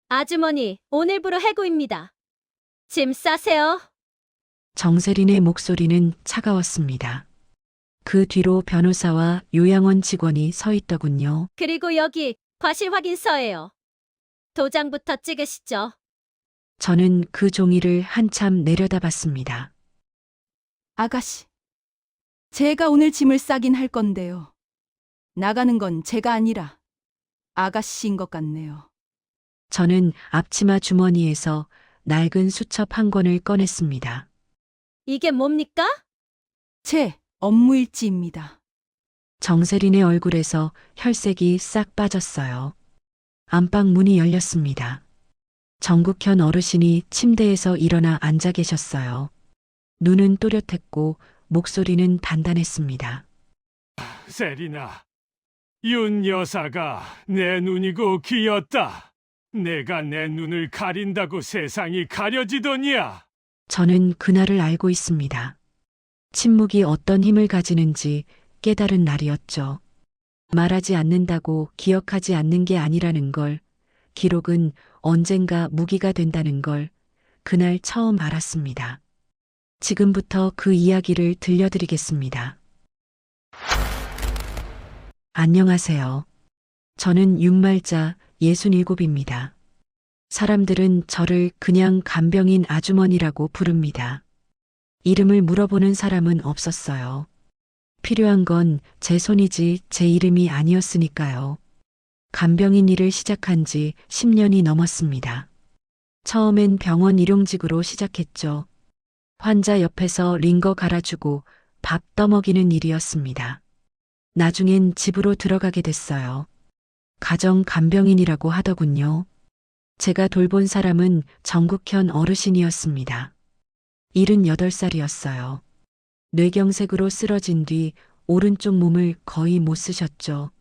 아주머니, 오늘부로 해고입니다. 짐 싸세요. 정세린의 목소리는 차가웠습니다. 그 뒤로 변호사와 요양원 직원이 서 있더군요. 그리고 여기 과실 확인서예요. 도장부터 찍으시죠. 저는 그 종이를 한참 내려다봤습니다. 아가씨, 제가 오늘 짐을 싸긴 할 건데요. 나가는 건 제가 아니라 아가씨인 것 같네요. 저는 앞치마 주머니에서 낡은 수첩 한 권을 꺼냈습니다. 이게 뭡니까? 제 업무일지입니다. 정세린의 얼굴에서 혈색이 싹 빠졌어요. 안방 문이 열렸습니다. 정국현 어르신이 침대에서 일어나 앉아 계셨어요. 눈은 또렷했고 목소리는 단단했습니다. 세린아, 윤 여사가 내 눈이고 귀였다. 내가 내 눈을 가린다고 세상이 가려지더냐? 저는 그날을 알고 있습니다. 침묵이 어떤 힘을 가지는지 깨달은 날이었죠. 말하지 않는다고 기억하지 않는 게 아니라는 걸, 기록은 언젠가 무기가 된다는 걸 그날 처음 알았습니다. 지금부터 그 이야기를 들려드리겠습니다. 안녕하세요. 저는 윤말자 67입니다. 사람들은 저를 그냥 간병인 아주머니라고 부릅니다. 이름을 물어보는 사람은 없었어요. 필요한 건 제 손이지 제 이름이 아니었으니까요. 간병인 일을 시작한 지 10년이 넘었습니다. 처음엔 병원 일용직으로 시작했죠. 환자 옆에서 링거 갈아주고 밥 떠먹이는 일이었습니다. 나중엔 집으로 들어가게 됐어요. 가정 간병인이라고 하더군요. 제가 돌본 사람은 정국현 어르신이었습니다. 78살이었어요. 뇌경색으로 쓰러진 뒤 오른쪽 몸을 거의 못 쓰셨죠.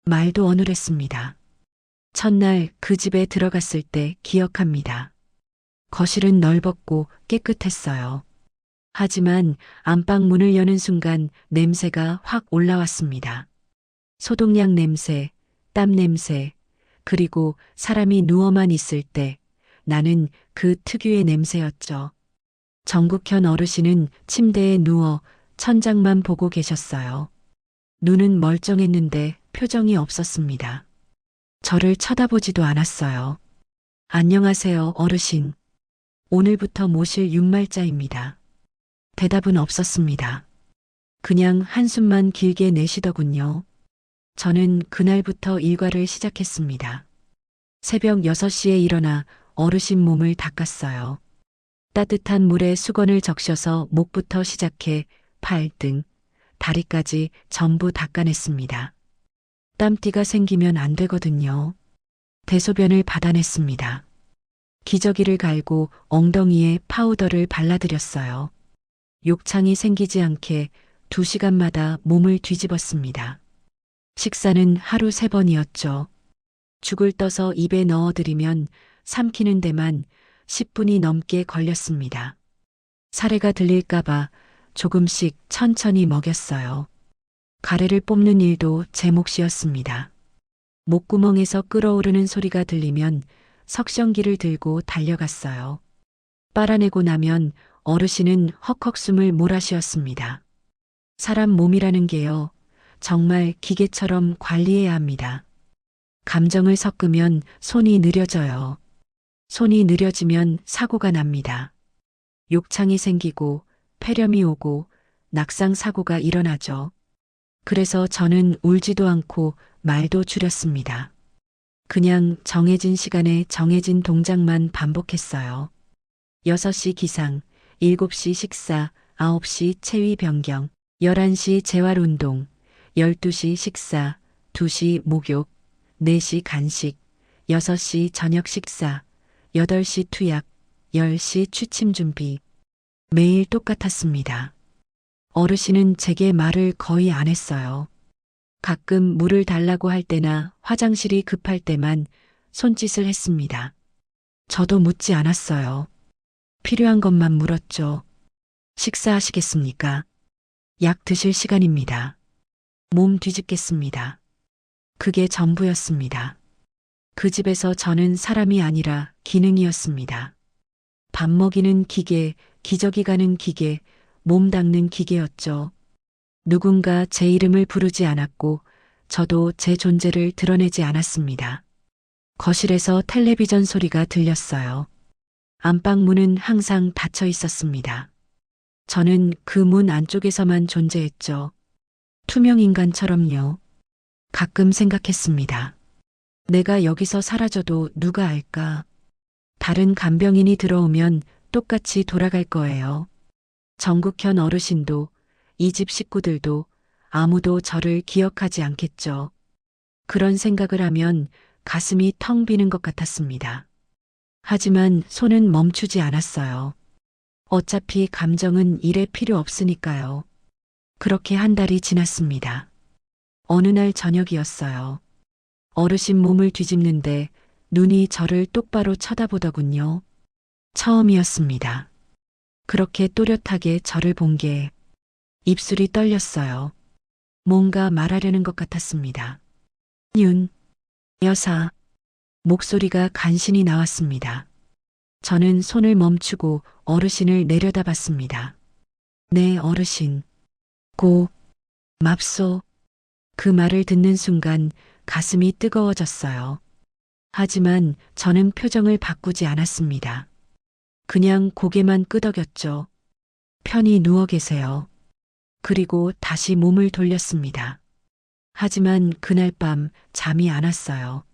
말도 어눌했습니다. 첫날 그 집에 들어갔을 때 기억합니다. 거실은 넓었고 깨끗했어요. 하지만 안방 문을 여는 순간 냄새가 확 올라왔습니다. 소독약 냄새, 땀 냄새, 그리고 사람이 누워만 있을 때 나는 그 특유의 냄새였죠. 정국현 어르신은 침대에 누워 천장만 보고 계셨어요. 눈은 멀쩡했는데 표정이 없었습니다. 저를 쳐다보지도 않았어요. 안녕하세요, 어르신. 오늘부터 모실 윤말자입니다. 대답은 없었습니다. 그냥 한숨만 길게 내쉬더군요. 저는 그날부터 일과를 시작했습니다. 새벽 6시에 일어나 어르신 몸을 닦았어요. 따뜻한 물에 수건을 적셔서 목부터 시작해 팔 등, 다리까지 전부 닦아냈습니다. 땀띠가 생기면 안 되거든요. 대소변을 받아냈습니다. 기저귀를 갈고 엉덩이에 파우더를 발라드렸어요. 욕창이 생기지 않게 2시간마다 몸을 뒤집었습니다. 식사는 하루 3번이었죠. 죽을 떠서 입에 넣어드리면 삼키는 데만 10분이 넘게 걸렸습니다. 사례가 들릴까봐 조금씩 천천히 먹였어요. 가래를 뽑는 일도 제 몫이었습니다. 목구멍에서 끓어오르는 소리가 들리면 석션기를 들고 달려갔어요. 빨아내고 나면 어르신은 헉헉 숨을 몰아쉬었습니다. 사람 몸이라는 게요, 정말 기계처럼 관리해야 합니다. 감정을 섞으면 손이 느려져요. 손이 느려지면 사고가 납니다. 욕창이 생기고 폐렴이 오고 낙상 사고가 일어나죠. 그래서 저는 울지도 않고 말도 줄였습니다. 그냥 정해진 시간에 정해진 동작만 반복했어요. 6시 기상, 7시 식사, 9시 체위 변경, 11시 재활 운동, 12시 식사, 2시 목욕, 4시 간식, 6시 저녁 식사, 8시 투약, 10시 취침 준비. 매일 똑같았습니다. 어르신은 제게 말을 거의 안 했어요. 가끔 물을 달라고 할 때나 화장실이 급할 때만 손짓을 했습니다. 저도 묻지 않았어요. 필요한 것만 물었죠. 식사하시겠습니까? 약 드실 시간입니다. 몸 뒤집겠습니다. 그게 전부였습니다. 그 집에서 저는 사람이 아니라 기능이었습니다. 밥 먹이는 기계, 기저귀 가는 기계, 몸 닦는 기계였죠. 누군가 제 이름을 부르지 않았고 저도 제 존재를 드러내지 않았습니다. 거실에서 텔레비전 소리가 들렸어요. 안방 문은 항상 닫혀 있었습니다. 저는 그 문 안쪽에서만 존재했죠. 투명 인간처럼요. 가끔 생각했습니다. 내가 여기서 사라져도 누가 알까? 다른 간병인이 들어오면 똑같이 돌아갈 거예요. 정국현 어르신도 이 집 식구들도 아무도 저를 기억하지 않겠죠. 그런 생각을 하면 가슴이 텅 비는 것 같았습니다. 하지만 손은 멈추지 않았어요. 어차피 감정은 일에 필요 없으니까요. 그렇게 한 달이 지났습니다. 어느 날 저녁이었어요. 어르신 몸을 뒤집는데 눈이 저를 똑바로 쳐다보더군요. 처음이었습니다. 그렇게 또렷하게 저를 본 게 입술이 떨렸어요. 뭔가 말하려는 것 같았습니다. 윤 여사. 목소리가 간신히 나왔습니다. 저는 손을 멈추고 어르신을 내려다봤습니다. 네, 어르신. 고, 맙소. 그 말을 듣는 순간 가슴이 뜨거워졌어요. 하지만 저는 표정을 바꾸지 않았습니다. 그냥 고개만 끄덕였죠. 편히 누워 계세요. 그리고 다시 몸을 돌렸습니다. 하지만 그날 밤 잠이 안 왔어요.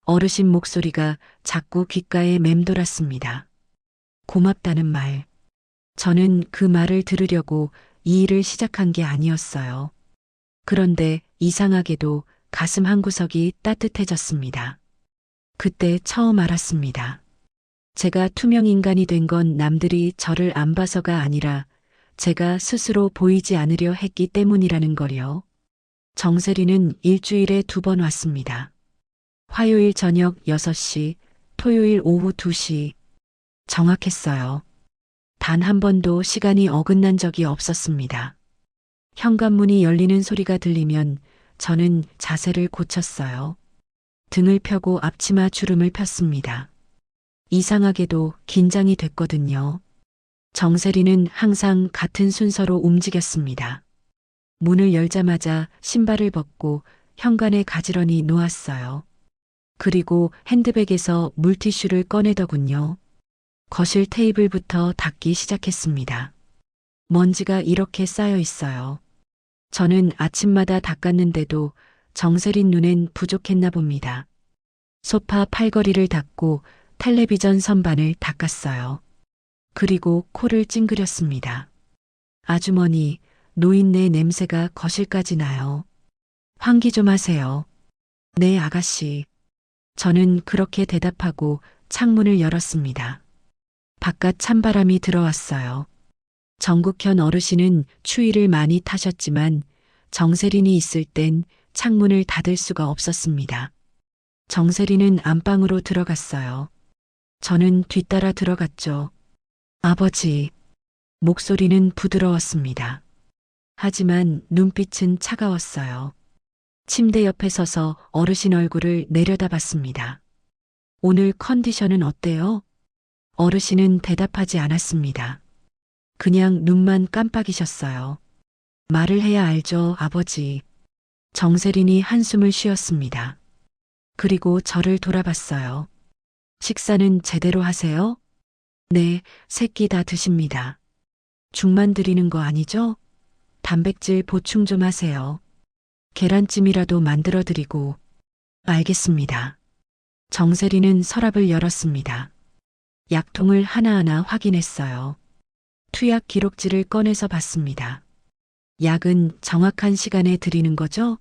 어르신 목소리가 자꾸 귓가에 맴돌았습니다. 고맙다는 말. 저는 그 말을 들으려고 이 일을 시작한 게 아니었어요. 그런데 이상하게도 가슴 한구석이 따뜻해졌습니다. 그때 처음 알았습니다. 제가 투명 인간이 된 건 남들이 저를 안 봐서가 아니라 제가 스스로 보이지 않으려 했기 때문이라는 걸요. 정세리는 일주일에 2번 왔습니다. 화요일 저녁 6시, 토요일 오후 2시. 정확했어요. 단 한 번도 시간이 어긋난 적이 없었습니다. 현관문이 열리는 소리가 들리면 저는 자세를 고쳤어요. 등을 펴고 앞치마 주름을 폈습니다. 이상하게도 긴장이 됐거든요. 정세리는 항상 같은 순서로 움직였습니다. 문을 열자마자 신발을 벗고 현관에 가지런히 놓았어요. 그리고 핸드백에서 물티슈를 꺼내더군요. 거실 테이블부터 닦기 시작했습니다. 먼지가 이렇게 쌓여 있어요. 저는 아침마다 닦았는데도 정세린 눈엔 부족했나 봅니다. 소파 팔걸이를 닦고 텔레비전 선반을 닦았어요. 그리고 코를 찡그렸습니다. 아주머니, 노인네 냄새가 거실까지 나요. 환기 좀 하세요. 네, 아가씨. 저는 그렇게 대답하고 창문을 열었습니다. 바깥 찬바람이 들어왔어요. 정국현 어르신은 추위를 많이 타셨지만 정세린이 있을 땐 창문을 닫을 수가 없었습니다. 정세린은 안방으로 들어갔어요. 저는 뒤따라 들어갔죠. 아버지. 목소리는 부드러웠습니다. 하지만 눈빛은 차가웠어요. 침대 옆에 서서 어르신 얼굴을 내려다봤습니다. 오늘 컨디션은 어때요? 어르신은 대답하지 않았습니다. 그냥 눈만 깜빡이셨어요. 말을 해야 알죠, 아버지. 정세린이 한숨을 쉬었습니다. 그리고 저를 돌아봤어요. 식사는 제대로 하세요? 네, 3끼 다 드십니다. 죽만 드리는 거 아니죠? 단백질 보충 좀 하세요. 계란찜이라도 만들어 드리고. 알겠습니다. 정세리는 서랍을 열었습니다. 약통을 하나하나 확인했어요. 투약 기록지를 꺼내서 봤습니다. 약은 정확한 시간에 드리는 거죠?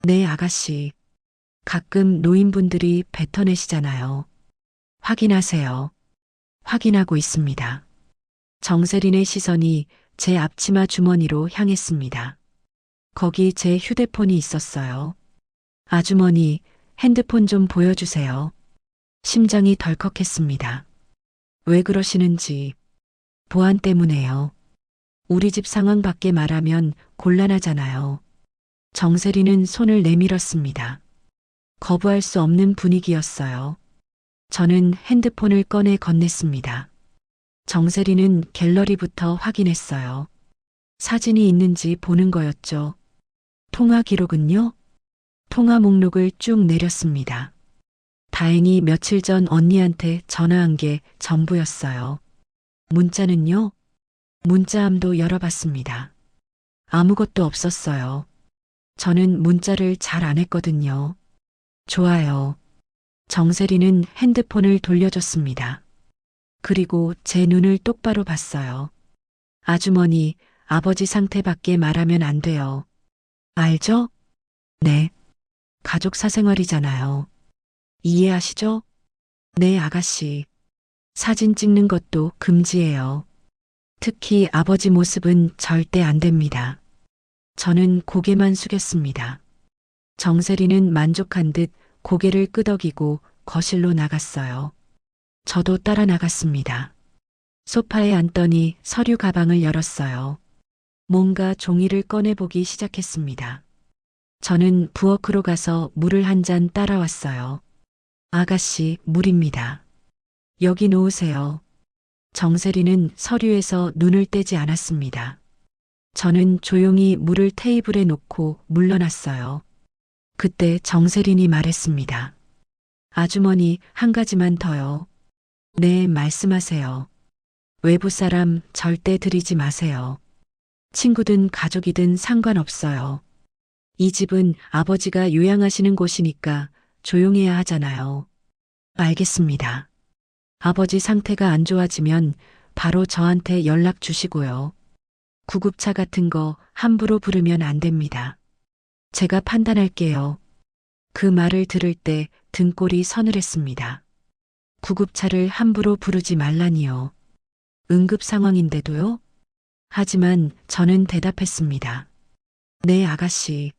네, 아가씨. 가끔 노인분들이 뱉어내시잖아요. 확인하세요. 확인하고 있습니다. 정세린의 시선이 제 앞치마 주머니로 향했습니다. 거기 제 휴대폰이 있었어요. 아주머니, 핸드폰 좀 보여주세요. 심장이 덜컥했습니다. 왜 그러시는지. 보안 때문에요. 우리 집 상황밖에 말하면 곤란하잖아요. 정세리는 손을 내밀었습니다. 거부할 수 없는 분위기였어요. 저는 핸드폰을 꺼내 건넸습니다. 정세리는 갤러리부터 확인했어요. 사진이 있는지 보는 거였죠. 통화 기록은요? 통화 목록을 쭉 내렸습니다. 다행히 며칠 전 언니한테 전화한 게 전부였어요. 문자는요? 문자함도 열어봤습니다. 아무것도 없었어요. 저는 문자를 잘 안 했거든요. 좋아요. 정세리는 핸드폰을 돌려줬습니다. 그리고 제 눈을 똑바로 봤어요. 아주머니, 아버지 상태밖에 말하면 안 돼요. 알죠? 네. 가족 사생활이잖아요. 이해하시죠? 네, 아가씨. 사진 찍는 것도 금지예요. 특히 아버지 모습은 절대 안 됩니다. 저는 고개만 숙였습니다. 정세리는 만족한 듯 고개를 끄덕이고 거실로 나갔어요. 저도 따라 나갔습니다. 소파에 앉더니 서류 가방을 열었어요. 뭔가 종이를 꺼내보기 시작했습니다. 저는 부엌으로 가서 물을 한 잔 따라왔어요. 아가씨, 물입니다. 여기 놓으세요. 정세리는 서류에서 눈을 떼지 않았습니다. 저는 조용히 물을 테이블에 놓고 물러났어요. 그때 정세린이 말했습니다. 아주머니, 한 가지만 더요. 네, 말씀하세요. 외부 사람 절대 들이지 마세요. 친구든 가족이든 상관없어요. 이 집은 아버지가 요양하시는 곳이니까 조용해야 하잖아요. 알겠습니다. 아버지 상태가 안 좋아지면 바로 저한테 연락 주시고요. 구급차 같은 거 함부로 부르면 안 됩니다. 제가 판단할게요. 그 말을 들을 때 등골이 서늘했습니다. 구급차를 함부로 부르지 말라니요. 응급 상황인데도요? 하지만 저는 대답했습니다. 네, 아가씨.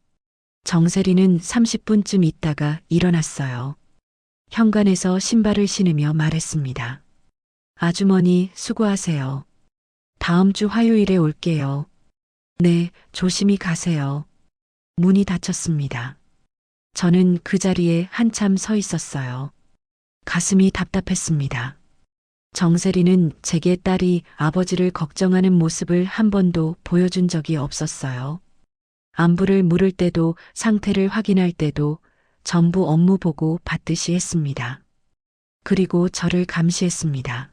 정세리는 30분쯤 있다가 일어났어요. 현관에서 신발을 신으며 말했습니다. 아주머니, 수고하세요. 다음 주 화요일에 올게요. 네, 조심히 가세요. 문이 닫혔습니다. 저는 그 자리에 한참 서 있었어요. 가슴이 답답했습니다. 정세리는 제게 딸이 아버지를 걱정하는 모습을 한 번도 보여준 적이 없었어요. 안부를 물을 때도 상태를 확인할 때도 전부 업무 보고 받듯이 했습니다. 그리고 저를 감시했습니다.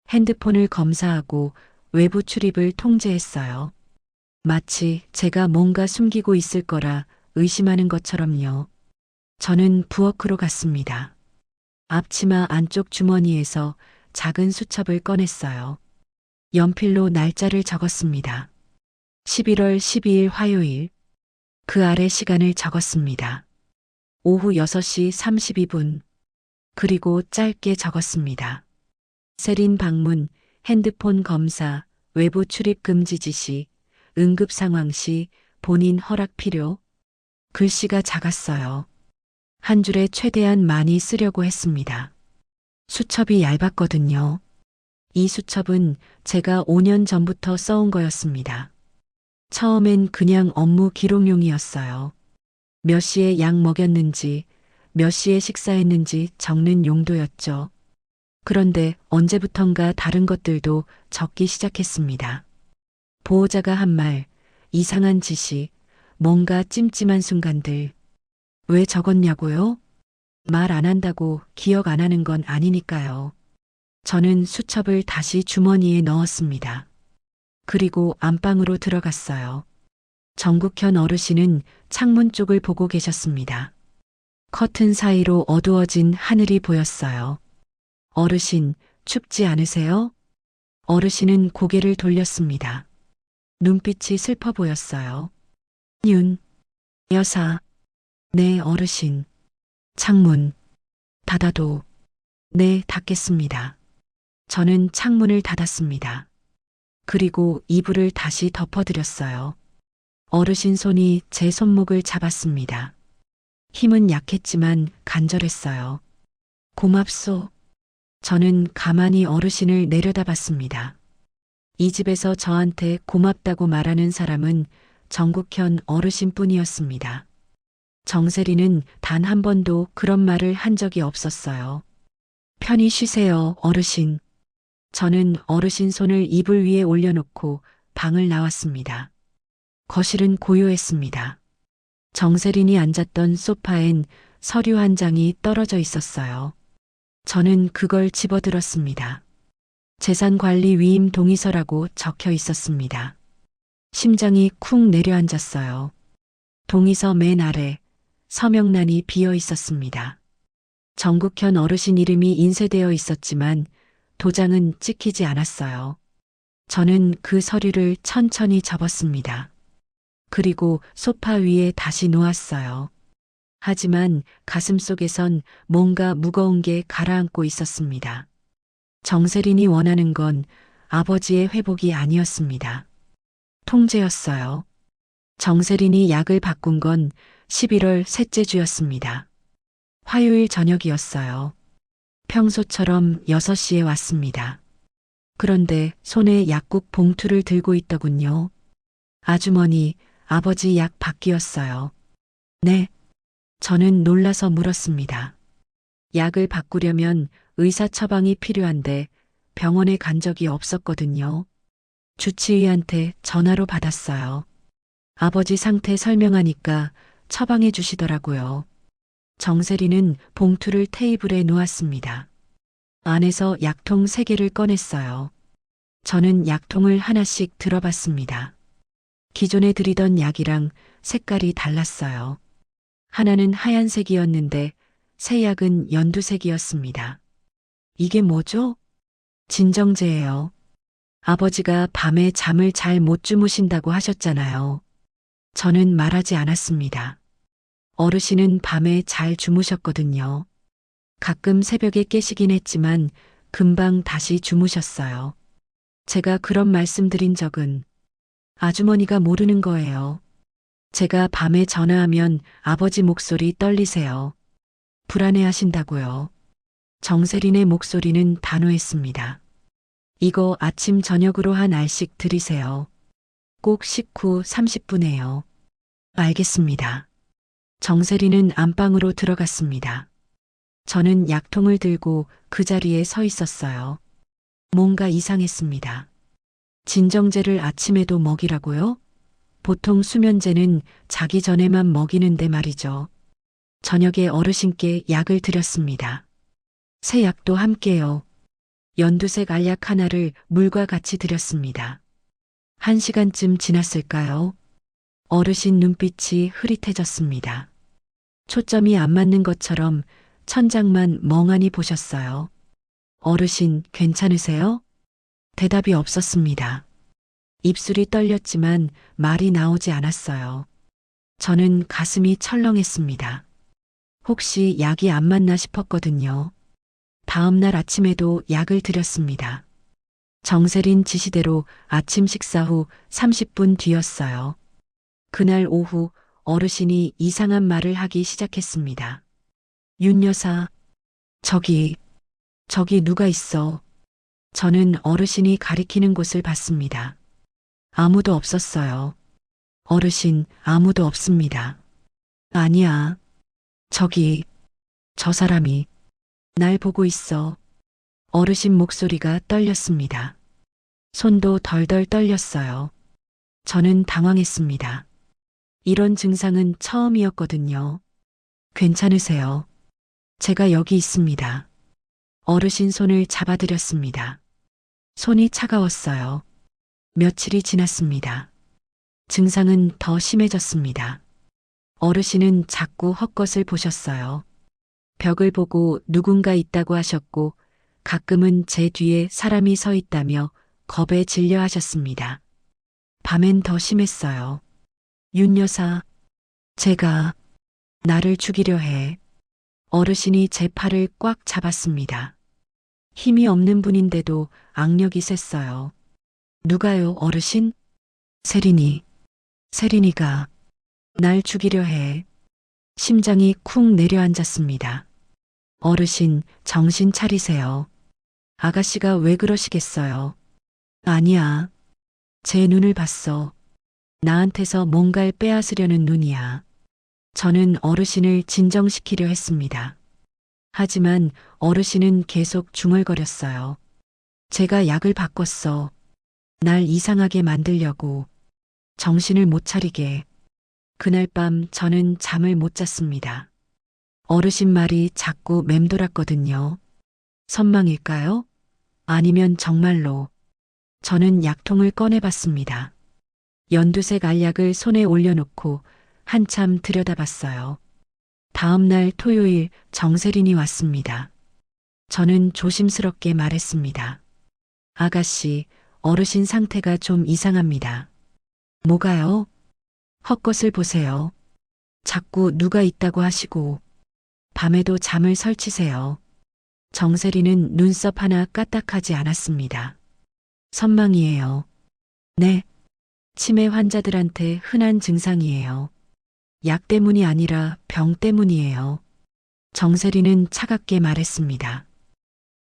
핸드폰을 검사하고 외부 출입을 통제했어요. 마치 제가 뭔가 숨기고 있을 거라 의심하는 것처럼요. 저는 부엌으로 갔습니다. 앞치마 안쪽 주머니에서 작은 수첩을 꺼냈어요. 연필로 날짜를 적었습니다. 11월 12일 화요일. 그 아래 시간을 적었습니다. 오후 6시 32분. 그리고 짧게 적었습니다. 세린 방문, 핸드폰 검사, 외부 출입 금지 지시, 응급 상황 시 본인 허락 필요. 글씨가 작았어요. 한 줄에 최대한 많이 쓰려고 했습니다. 수첩이 얇았거든요. 이 수첩은 제가 5년 전부터 써온 거였습니다. 처음엔 그냥 업무 기록용이었어요. 몇 시에 약 먹였는지, 몇 시에 식사했는지 적는 용도였죠. 그런데 언제부턴가 다른 것들도 적기 시작했습니다. 보호자가 한 말, 이상한 지시, 뭔가 찜찜한 순간들. 왜 적었냐고요? 말 안 한다고 기억 안 하는 건 아니니까요. 저는 수첩을 다시 주머니에 넣었습니다. 그리고 안방으로 들어갔어요. 정국현 어르신은 창문 쪽을 보고 계셨습니다. 커튼 사이로 어두워진 하늘이 보였어요. 어르신, 춥지 않으세요? 어르신은 고개를 돌렸습니다. 눈빛이 슬퍼 보였어요. 윤, 여사. 네, 어르신. 창문. 닫아도. 네, 닫겠습니다. 저는 창문을 닫았습니다. 그리고 이불을 다시 덮어드렸어요. 어르신 손이 제 손목을 잡았습니다. 힘은 약했지만 간절했어요. 고맙소. 저는 가만히 어르신을 내려다봤습니다. 이 집에서 저한테 고맙다고 말하는 사람은 정국현 어르신뿐이었습니다. 정세리는 단 한 번도 그런 말을 한 적이 없었어요. 편히 쉬세요, 어르신. 저는 어르신 손을 이불 위에 올려놓고 방을 나왔습니다. 거실은 고요했습니다. 정세린이 앉았던 소파엔 서류 한 장이 떨어져 있었어요. 저는 그걸 집어들었습니다. 재산관리 위임 동의서라고 적혀 있었습니다. 심장이 쿵 내려앉았어요. 동의서 맨 아래 서명란이 비어 있었습니다. 정국현 어르신 이름이 인쇄되어 있었지만 도장은 찍히지 않았어요. 저는 그 서류를 천천히 접었습니다. 그리고 소파 위에 다시 놓았어요. 하지만 가슴 속에선 뭔가 무거운 게 가라앉고 있었습니다. 정세린이 원하는 건 아버지의 회복이 아니었습니다. 통제였어요. 정세린이 약을 바꾼 건 11월 셋째 주였습니다. 화요일 저녁이었어요. 평소처럼 6시에 왔습니다. 그런데 손에 약국 봉투를 들고 있더군요. 아주머니, 아버지 약 바뀌었어요. 네. 저는 놀라서 물었습니다. 약을 바꾸려면 의사 처방이 필요한데 병원에 간 적이 없었거든요. 주치의한테 전화로 받았어요. 아버지 상태 설명하니까 처방해 주시더라고요. 정세리는 봉투를 테이블에 놓았습니다. 안에서 약통 3개를 꺼냈어요. 저는 약통을 하나씩 들어봤습니다. 기존에 드리던 약이랑 색깔이 달랐어요. 하나는 하얀색이었는데 새 약은 연두색이었습니다. 이게 뭐죠? 진정제예요. 아버지가 밤에 잠을 잘 못 주무신다고 하셨잖아요. 저는 말하지 않았습니다. 어르신은 밤에 잘 주무셨거든요. 가끔 새벽에 깨시긴 했지만 금방 다시 주무셨어요. 제가 그런 말씀드린 적은 아주머니가 모르는 거예요. 제가 밤에 전화하면 아버지 목소리 떨리세요. 불안해하신다고요. 정세린의 목소리는 단호했습니다. 이거 아침 저녁으로 한 알씩 드리세요. 꼭 식후 30분에요. 알겠습니다. 정세린은 안방으로 들어갔습니다. 저는 약통을 들고 그 자리에 서 있었어요. 뭔가 이상했습니다. 진정제를 아침에도 먹이라고요? 보통 수면제는 자기 전에만 먹이는데 말이죠. 저녁에 어르신께 약을 드렸습니다. 새 약도 함께요. 연두색 알약 하나를 물과 같이 드렸습니다. 1시간쯤 지났을까요? 어르신 눈빛이 흐릿해졌습니다. 초점이 안 맞는 것처럼 천장만 멍하니 보셨어요. 어르신 괜찮으세요? 대답이 없었습니다. 입술이 떨렸지만 말이 나오지 않았어요. 저는 가슴이 철렁했습니다. 혹시 약이 안 맞나 싶었거든요. 다음 날 아침에도 약을 드렸습니다. 정세린 지시대로 아침 식사 후 30분 뒤였어요. 그날 오후 어르신이 이상한 말을 하기 시작했습니다. 윤 여사, 저기 누가 있어? 저는 어르신이 가리키는 곳을 봤습니다. 아무도 없었어요. 어르신, 아무도 없습니다. 아니야. 저 사람이 날 보고 있어. 어르신 목소리가 떨렸습니다. 손도 덜덜 떨렸어요. 저는 당황했습니다. 이런 증상은 처음이었거든요. 괜찮으세요? 제가 여기 있습니다. 어르신 손을 잡아드렸습니다. 손이 차가웠어요. 며칠이 지났습니다. 증상은 더 심해졌습니다. 어르신은 자꾸 헛것을 보셨어요. 벽을 보고 누군가 있다고 하셨고 가끔은 제 뒤에 사람이 서 있다며 겁에 질려 하셨습니다. 밤엔 더 심했어요. 윤 여사, 제가 나를 죽이려 해. 어르신이 제 팔을 꽉 잡았습니다. 힘이 없는 분인데도 악력이 셌어요. 누가요, 어르신? 세린이가 날 죽이려 해. 심장이 쿵 내려앉았습니다. 어르신, 정신 차리세요. 아가씨가 왜 그러시겠어요? 아니야. 제 눈을 봤어. 나한테서 뭔가를 빼앗으려는 눈이야. 저는 어르신을 진정시키려 했습니다. 하지만 어르신은 계속 중얼거렸어요. 제가 약을 바꿨어. 날 이상하게 만들려고. 정신을 못 차리게. 그날 밤 저는 잠을 못 잤습니다. 어르신 말이 자꾸 맴돌았거든요. 선망일까요? 아니면 정말로. 저는 약통을 꺼내봤습니다. 연두색 알약을 손에 올려놓고 한참 들여다봤어요. 다음 날 토요일 정세린이 왔습니다. 저는 조심스럽게 말했습니다. 아가씨, 어르신 상태가 좀 이상합니다. 뭐가요? 헛것을 보세요. 자꾸 누가 있다고 하시고, 밤에도 잠을 설치세요. 정세리는 눈썹 하나 까딱하지 않았습니다. 선망이에요. 네. 치매 환자들한테 흔한 증상이에요. 약 때문이 아니라 병 때문이에요. 정세리는 차갑게 말했습니다.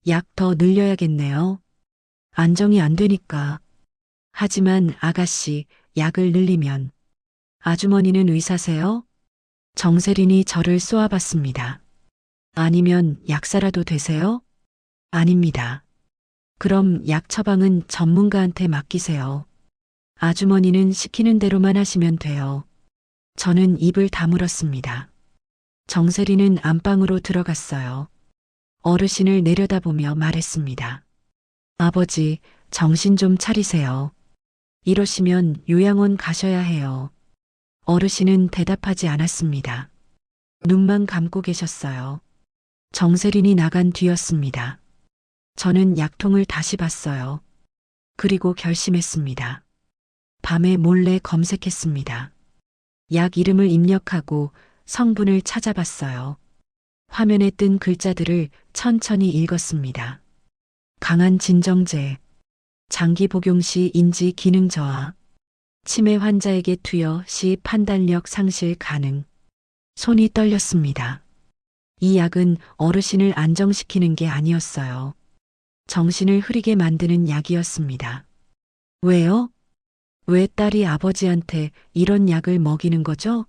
약 더 늘려야겠네요. 안정이 안 되니까. 하지만 아가씨, 약을 늘리면. 아주머니는 의사세요? 정세린이 저를 쏘아봤습니다. 아니면 약사라도 되세요? 아닙니다. 그럼 약 처방은 전문가한테 맡기세요. 아주머니는 시키는 대로만 하시면 돼요. 저는 입을 다물었습니다. 정세리는 안방으로 들어갔어요. 어르신을 내려다보며 말했습니다. 아버지, 정신 좀 차리세요. 이러시면 요양원 가셔야 해요. 어르신은 대답하지 않았습니다. 눈만 감고 계셨어요. 정세린이 나간 뒤였습니다. 저는 약통을 다시 봤어요. 그리고 결심했습니다. 밤에 몰래 검색했습니다. 약 이름을 입력하고 성분을 찾아봤어요. 화면에 뜬 글자들을 천천히 읽었습니다. 강한 진정제, 장기 복용 시 인지 기능 저하, 치매 환자에게 투여 시 판단력 상실 가능. 손이 떨렸습니다. 이 약은 어르신을 안정시키는 게 아니었어요. 정신을 흐리게 만드는 약이었습니다. 왜요? 왜 딸이 아버지한테 이런 약을 먹이는 거죠?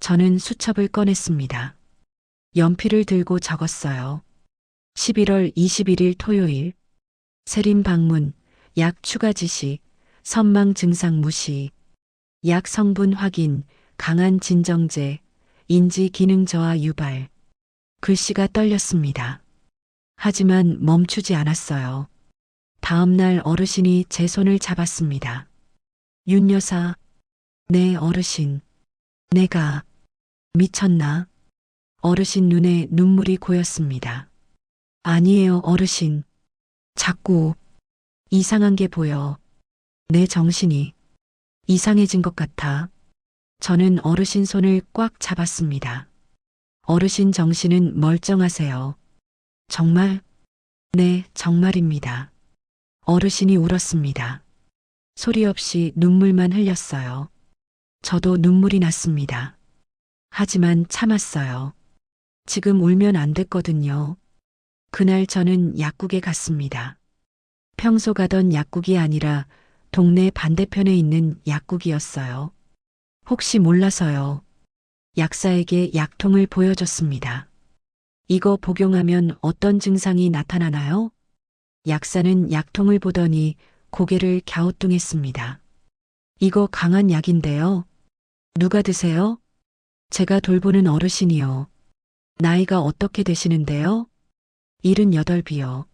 저는 수첩을 꺼냈습니다. 연필을 들고 적었어요. 11월 21일 토요일. 세림 방문, 약 추가 지시, 선망 증상 무시, 약 성분 확인, 강한 진정제, 인지 기능 저하 유발. 글씨가 떨렸습니다. 하지만 멈추지 않았어요. 다음 날 어르신이 제 손을 잡았습니다. 윤 여사, 네 어르신, 내가 미쳤나? 어르신 눈에 눈물이 고였습니다. 아니에요 어르신. 자꾸 이상한 게 보여. 내 정신이 이상해진 것 같아. 저는 어르신 손을 꽉 잡았습니다. 어르신 정신은 멀쩡하세요. 정말? 네, 정말입니다. 어르신이 울었습니다. 소리 없이 눈물만 흘렸어요. 저도 눈물이 났습니다. 하지만 참았어요. 지금 울면 안 됐거든요. 그날 저는 약국에 갔습니다. 평소 가던 약국이 아니라 동네 반대편에 있는 약국이었어요. 혹시 몰라서요. 약사에게 약통을 보여줬습니다. 이거 복용하면 어떤 증상이 나타나나요? 약사는 약통을 보더니 고개를 갸우뚱했습니다. 이거 강한 약인데요. 누가 드세요? 제가 돌보는 어르신이요. 나이가 어떻게 되시는데요? 78이요.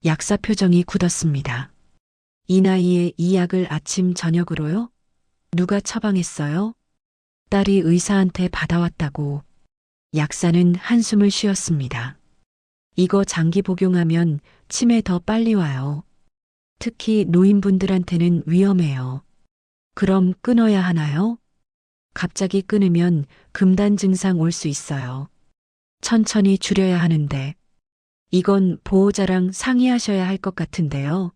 약사 표정이 굳었습니다. 이 나이에 이 약을 아침 저녁으로요? 누가 처방했어요? 딸이 의사한테 받아왔다고. 약사는 한숨을 쉬었습니다. 이거 장기 복용하면 치매 더 빨리 와요. 특히 노인분들한테는 위험해요. 그럼 끊어야 하나요? 갑자기 끊으면 금단 증상 올 수 있어요. 천천히 줄여야 하는데. 이건 보호자랑 상의하셔야 할 것 같은데요.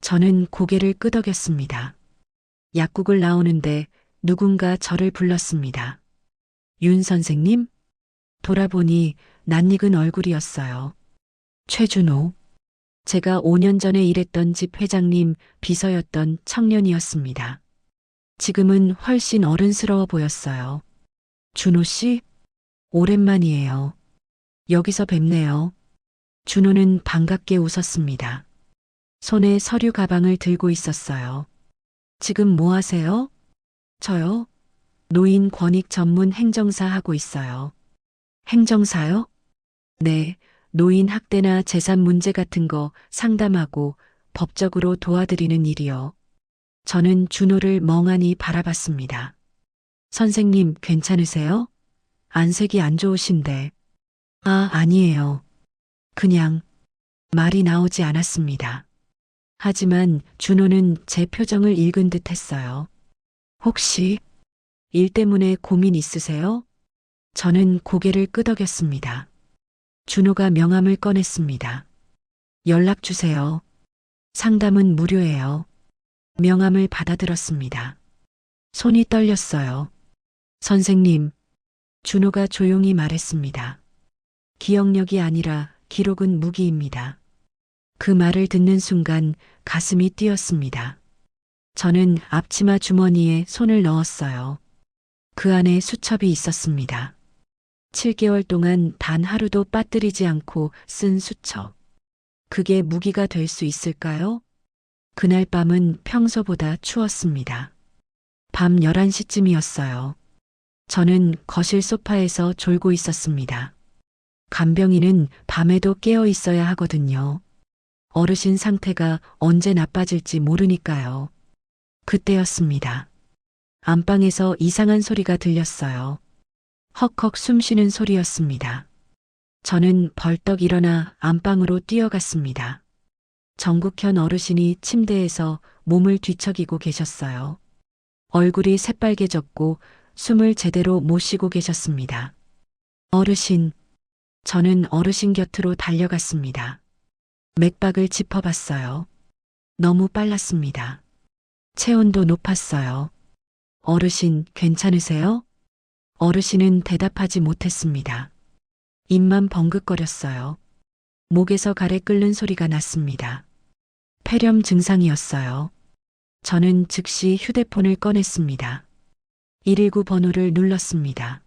저는 고개를 끄덕였습니다. 약국을 나오는데 누군가 저를 불렀습니다. 윤 선생님? 돌아보니 낯익은 얼굴이었어요. 최준호. 제가 5년 전에 일했던 집 회장님 비서였던 청년이었습니다. 지금은 훨씬 어른스러워 보였어요. 준호 씨? 오랜만이에요. 여기서 뵙네요. 준호는 반갑게 웃었습니다. 손에 서류 가방을 들고 있었어요. 지금 뭐 하세요? 저요? 노인 권익 전문 행정사 하고 있어요. 행정사요? 네, 노인 학대나 재산 문제 같은 거 상담하고 법적으로 도와드리는 일이요. 저는 준호를 멍하니 바라봤습니다. 선생님, 괜찮으세요? 안색이 안 좋으신데. 아니에요. 그냥 말이 나오지 않았습니다. 하지만 준호는 제 표정을 읽은 듯 했어요. 혹시 일 때문에 고민 있으세요? 저는 고개를 끄덕였습니다. 준호가 명함을 꺼냈습니다. 연락 주세요. 상담은 무료예요. 명함을 받아들었습니다. 손이 떨렸어요. 선생님, 준호가 조용히 말했습니다. 기억력이 아니라 기록은 무기입니다. 그 말을 듣는 순간 가슴이 뛰었습니다. 저는 앞치마 주머니에 손을 넣었어요. 그 안에 수첩이 있었습니다. 7개월 동안 단 하루도 빠뜨리지 않고 쓴 수첩. 그게 무기가 될 수 있을까요? 그날 밤은 평소보다 추웠습니다. 밤 11시쯤이었어요. 저는 거실 소파에서 졸고 있었습니다. 간병인은 밤에도 깨어 있어야 하거든요. 어르신 상태가 언제 나빠질지 모르니까요. 그때였습니다. 안방에서 이상한 소리가 들렸어요. 헉헉 숨쉬는 소리였습니다. 저는 벌떡 일어나 안방으로 뛰어갔습니다. 정국현 어르신이 침대에서 몸을 뒤척이고 계셨어요. 얼굴이 새빨개졌고 숨을 제대로 못 쉬고 계셨습니다. 어르신, 저는 어르신 곁으로 달려갔습니다. 맥박을 짚어봤어요. 너무 빨랐습니다. 체온도 높았어요. 어르신, 괜찮으세요? 어르신은 대답하지 못했습니다. 입만 벙긋거렸어요. 목에서 가래 끓는 소리가 났습니다. 폐렴 증상이었어요. 저는 즉시 휴대폰을 꺼냈습니다. 119 번호를 눌렀습니다.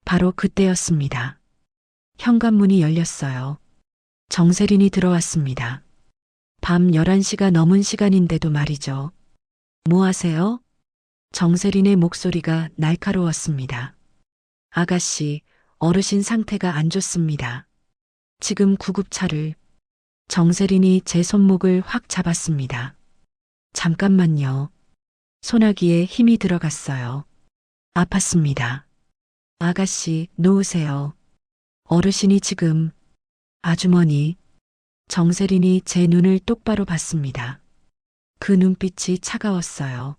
바로 그때였습니다. 현관문이 열렸어요. 정세린이 들어왔습니다. 밤 11시가 넘은 시간인데도 말이죠. 뭐 하세요? 정세린의 목소리가 날카로웠습니다. 아가씨, 어르신 상태가 안 좋습니다. 지금 구급차를. 정세린이 제 손목을 확 잡았습니다. 잠깐만요. 소나기에 힘이 들어갔어요. 아팠습니다. 아가씨, 놓으세요. 어르신이 지금. 아주머니. 정세린이 제 눈을 똑바로 봤습니다. 그 눈빛이 차가웠어요.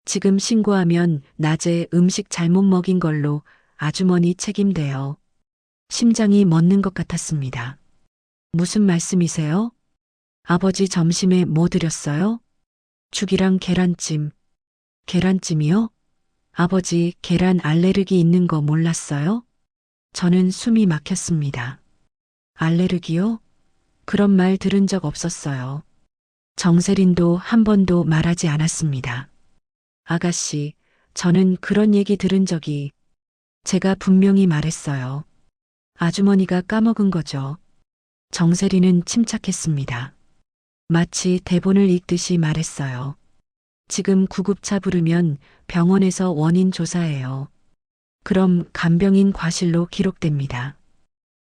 지금 신고하면 낮에 음식 잘못 먹인 걸로 아주머니 책임돼요. 심장이 멎는 것 같았습니다. 무슨 말씀이세요? 아버지 점심에 뭐 드렸어요? 죽이랑 계란찜. 계란찜이요? 아버지 계란 알레르기 있는 거 몰랐어요? 저는 숨이 막혔습니다. 알레르기요? 그런 말 들은 적 없었어요. 정세린도 한 번도 말하지 않았습니다. 아가씨, 저는 그런 얘기 들은 적이. 제가 분명히 말했어요. 아주머니가 까먹은 거죠. 정세린은 침착했습니다. 마치 대본을 읽듯이 말했어요. 지금 구급차 부르면 병원에서 원인 조사해요. 그럼 간병인 과실로 기록됩니다.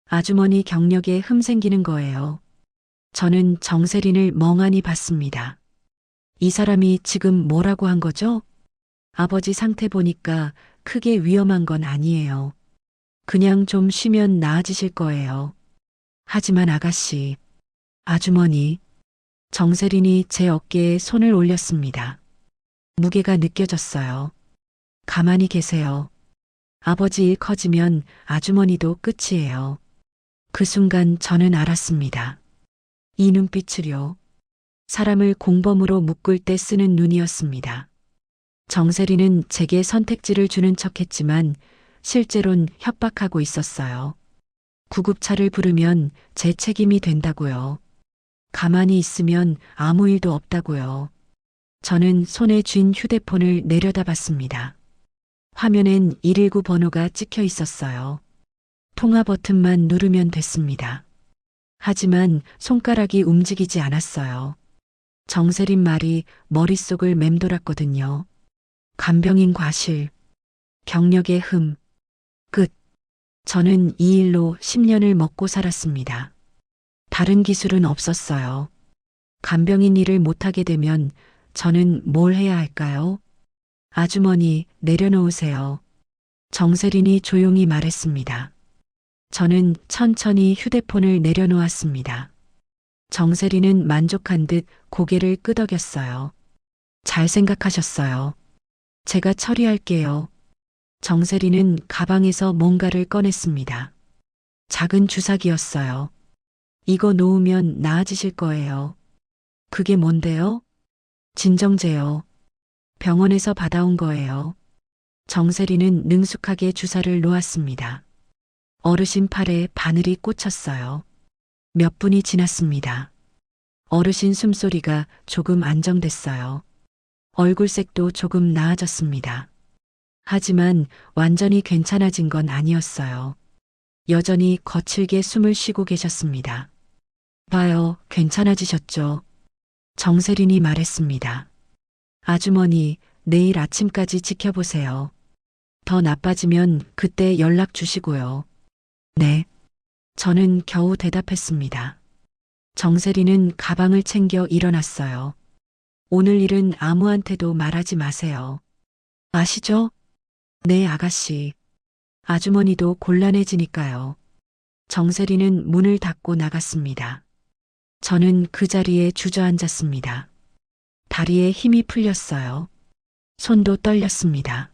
아주머니 경력에 흠 생기는 거예요. 저는 정세린을 멍하니 봤습니다. 이 사람이 지금 뭐라고 한 거죠? 아버지 상태 보니까 크게 위험한 건 아니에요. 그냥 좀 쉬면 나아지실 거예요. 하지만 아가씨, 아주머니, 정세린이 제 어깨에 손을 올렸습니다. 무게가 느껴졌어요. 가만히 계세요. 아버지 일 커지면 아주머니도 끝이에요. 그 순간 저는 알았습니다. 이 눈빛을요. 사람을 공범으로 묶을 때 쓰는 눈이었습니다. 정세린은 제게 선택지를 주는 척했지만 실제론 협박하고 있었어요. 구급차를 부르면 제 책임이 된다고요. 가만히 있으면 아무 일도 없다고요. 저는 손에 쥔 휴대폰을 내려다봤습니다. 화면엔 119 번호가 찍혀 있었어요. 통화 버튼만 누르면 됐습니다. 하지만 손가락이 움직이지 않았어요. 정세린 말이 머릿속을 맴돌았거든요. 간병인 과실, 경력의 흠, 끝. 저는 이 일로 10년을 먹고 살았습니다. 다른 기술은 없었어요. 간병인 일을 못하게 되면 저는 뭘 해야 할까요? 아주머니, 내려놓으세요. 정세린이 조용히 말했습니다. 저는 천천히 휴대폰을 내려놓았습니다. 정세린은 만족한 듯 고개를 끄덕였어요. 잘 생각하셨어요. 제가 처리할게요. 정세린은 가방에서 뭔가를 꺼냈습니다. 작은 주사기였어요. 이거 놓으면 나아지실 거예요. 그게 뭔데요? 진정제요. 병원에서 받아온 거예요. 정세린은 능숙하게 주사를 놓았습니다. 어르신 팔에 바늘이 꽂혔어요. 몇 분이 지났습니다. 어르신 숨소리가 조금 안정됐어요. 얼굴색도 조금 나아졌습니다. 하지만 완전히 괜찮아진 건 아니었어요. 여전히 거칠게 숨을 쉬고 계셨습니다. 봐요, 괜찮아지셨죠? 정세린이 말했습니다. 아주머니, 내일 아침까지 지켜보세요. 더 나빠지면 그때 연락 주시고요. 네. 저는 겨우 대답했습니다. 정세린은 가방을 챙겨 일어났어요. 오늘 일은 아무한테도 말하지 마세요. 아시죠? 네, 아가씨. 아주머니도 곤란해지니까요. 정세린은 문을 닫고 나갔습니다. 저는 그 자리에 주저앉았습니다. 다리에 힘이 풀렸어요. 손도 떨렸습니다.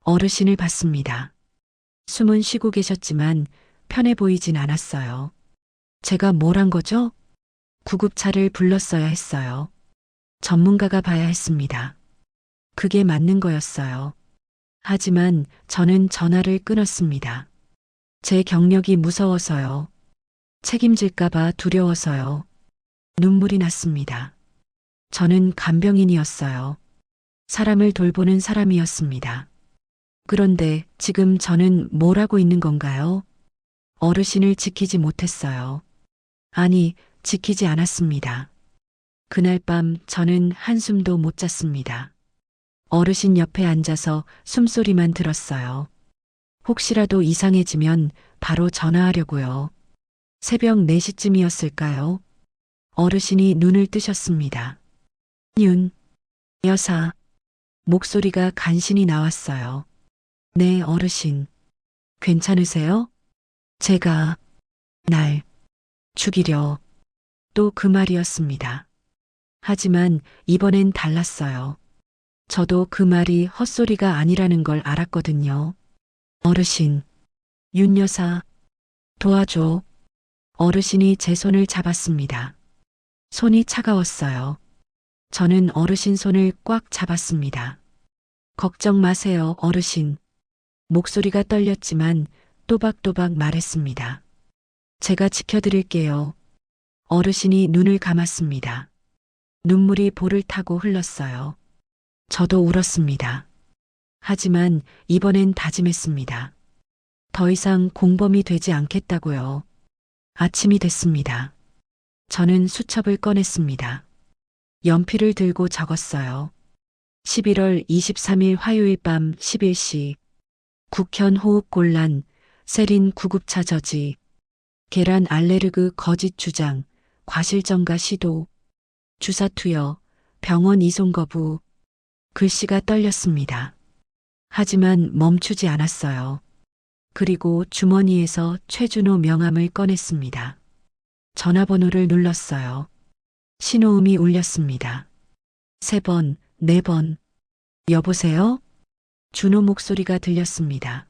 어르신을 봤습니다. 숨은 쉬고 계셨지만 편해 보이진 않았어요. 제가 뭘 한 거죠? 구급차를 불렀어야 했어요. 전문가가 봐야 했습니다. 그게 맞는 거였어요. 하지만 저는 전화를 끊었습니다. 제 경력이 무서워서요. 책임질까봐 두려워서요. 눈물이 났습니다. 저는 간병인이었어요. 사람을 돌보는 사람이었습니다. 그런데 지금 저는 뭘 하고 있는 건가요? 어르신을 지키지 못했어요. 아니, 지키지 않았습니다. 그날 밤 저는 한숨도 못 잤습니다. 어르신 옆에 앉아서 숨소리만 들었어요. 혹시라도 이상해지면 바로 전화하려고요. 새벽 4시쯤이었을까요? 어르신이 눈을 뜨셨습니다. 윤, 여사. 목소리가 간신히 나왔어요. 네, 어르신. 괜찮으세요? 제가 날 죽이려. 또 그 말이었습니다. 하지만 이번엔 달랐어요. 저도 그 말이 헛소리가 아니라는 걸 알았거든요. 어르신, 윤 여사, 도와줘. 어르신이 제 손을 잡았습니다. 손이 차가웠어요. 저는 어르신 손을 꽉 잡았습니다. 걱정 마세요, 어르신. 목소리가 떨렸지만 또박또박 말했습니다. 제가 지켜드릴게요. 어르신이 눈을 감았습니다. 눈물이 볼을 타고 흘렀어요. 저도 울었습니다. 하지만 이번엔 다짐했습니다. 더 이상 공범이 되지 않겠다고요. 아침이 됐습니다. 저는 수첩을 꺼냈습니다. 연필을 들고 적었어요. 11월 23일 화요일 밤 11시. 국현 호흡곤란, 세린 구급차 저지, 계란 알레르그 거짓 주장, 과실정가 시도, 주사 투여, 병원 이송 거부. 글씨가 떨렸습니다. 하지만 멈추지 않았어요. 그리고 주머니에서 최준호 명함을 꺼냈습니다. 전화번호를 눌렀어요. 신호음이 울렸습니다. 3번, 4번. 여보세요? 준호 목소리가 들렸습니다.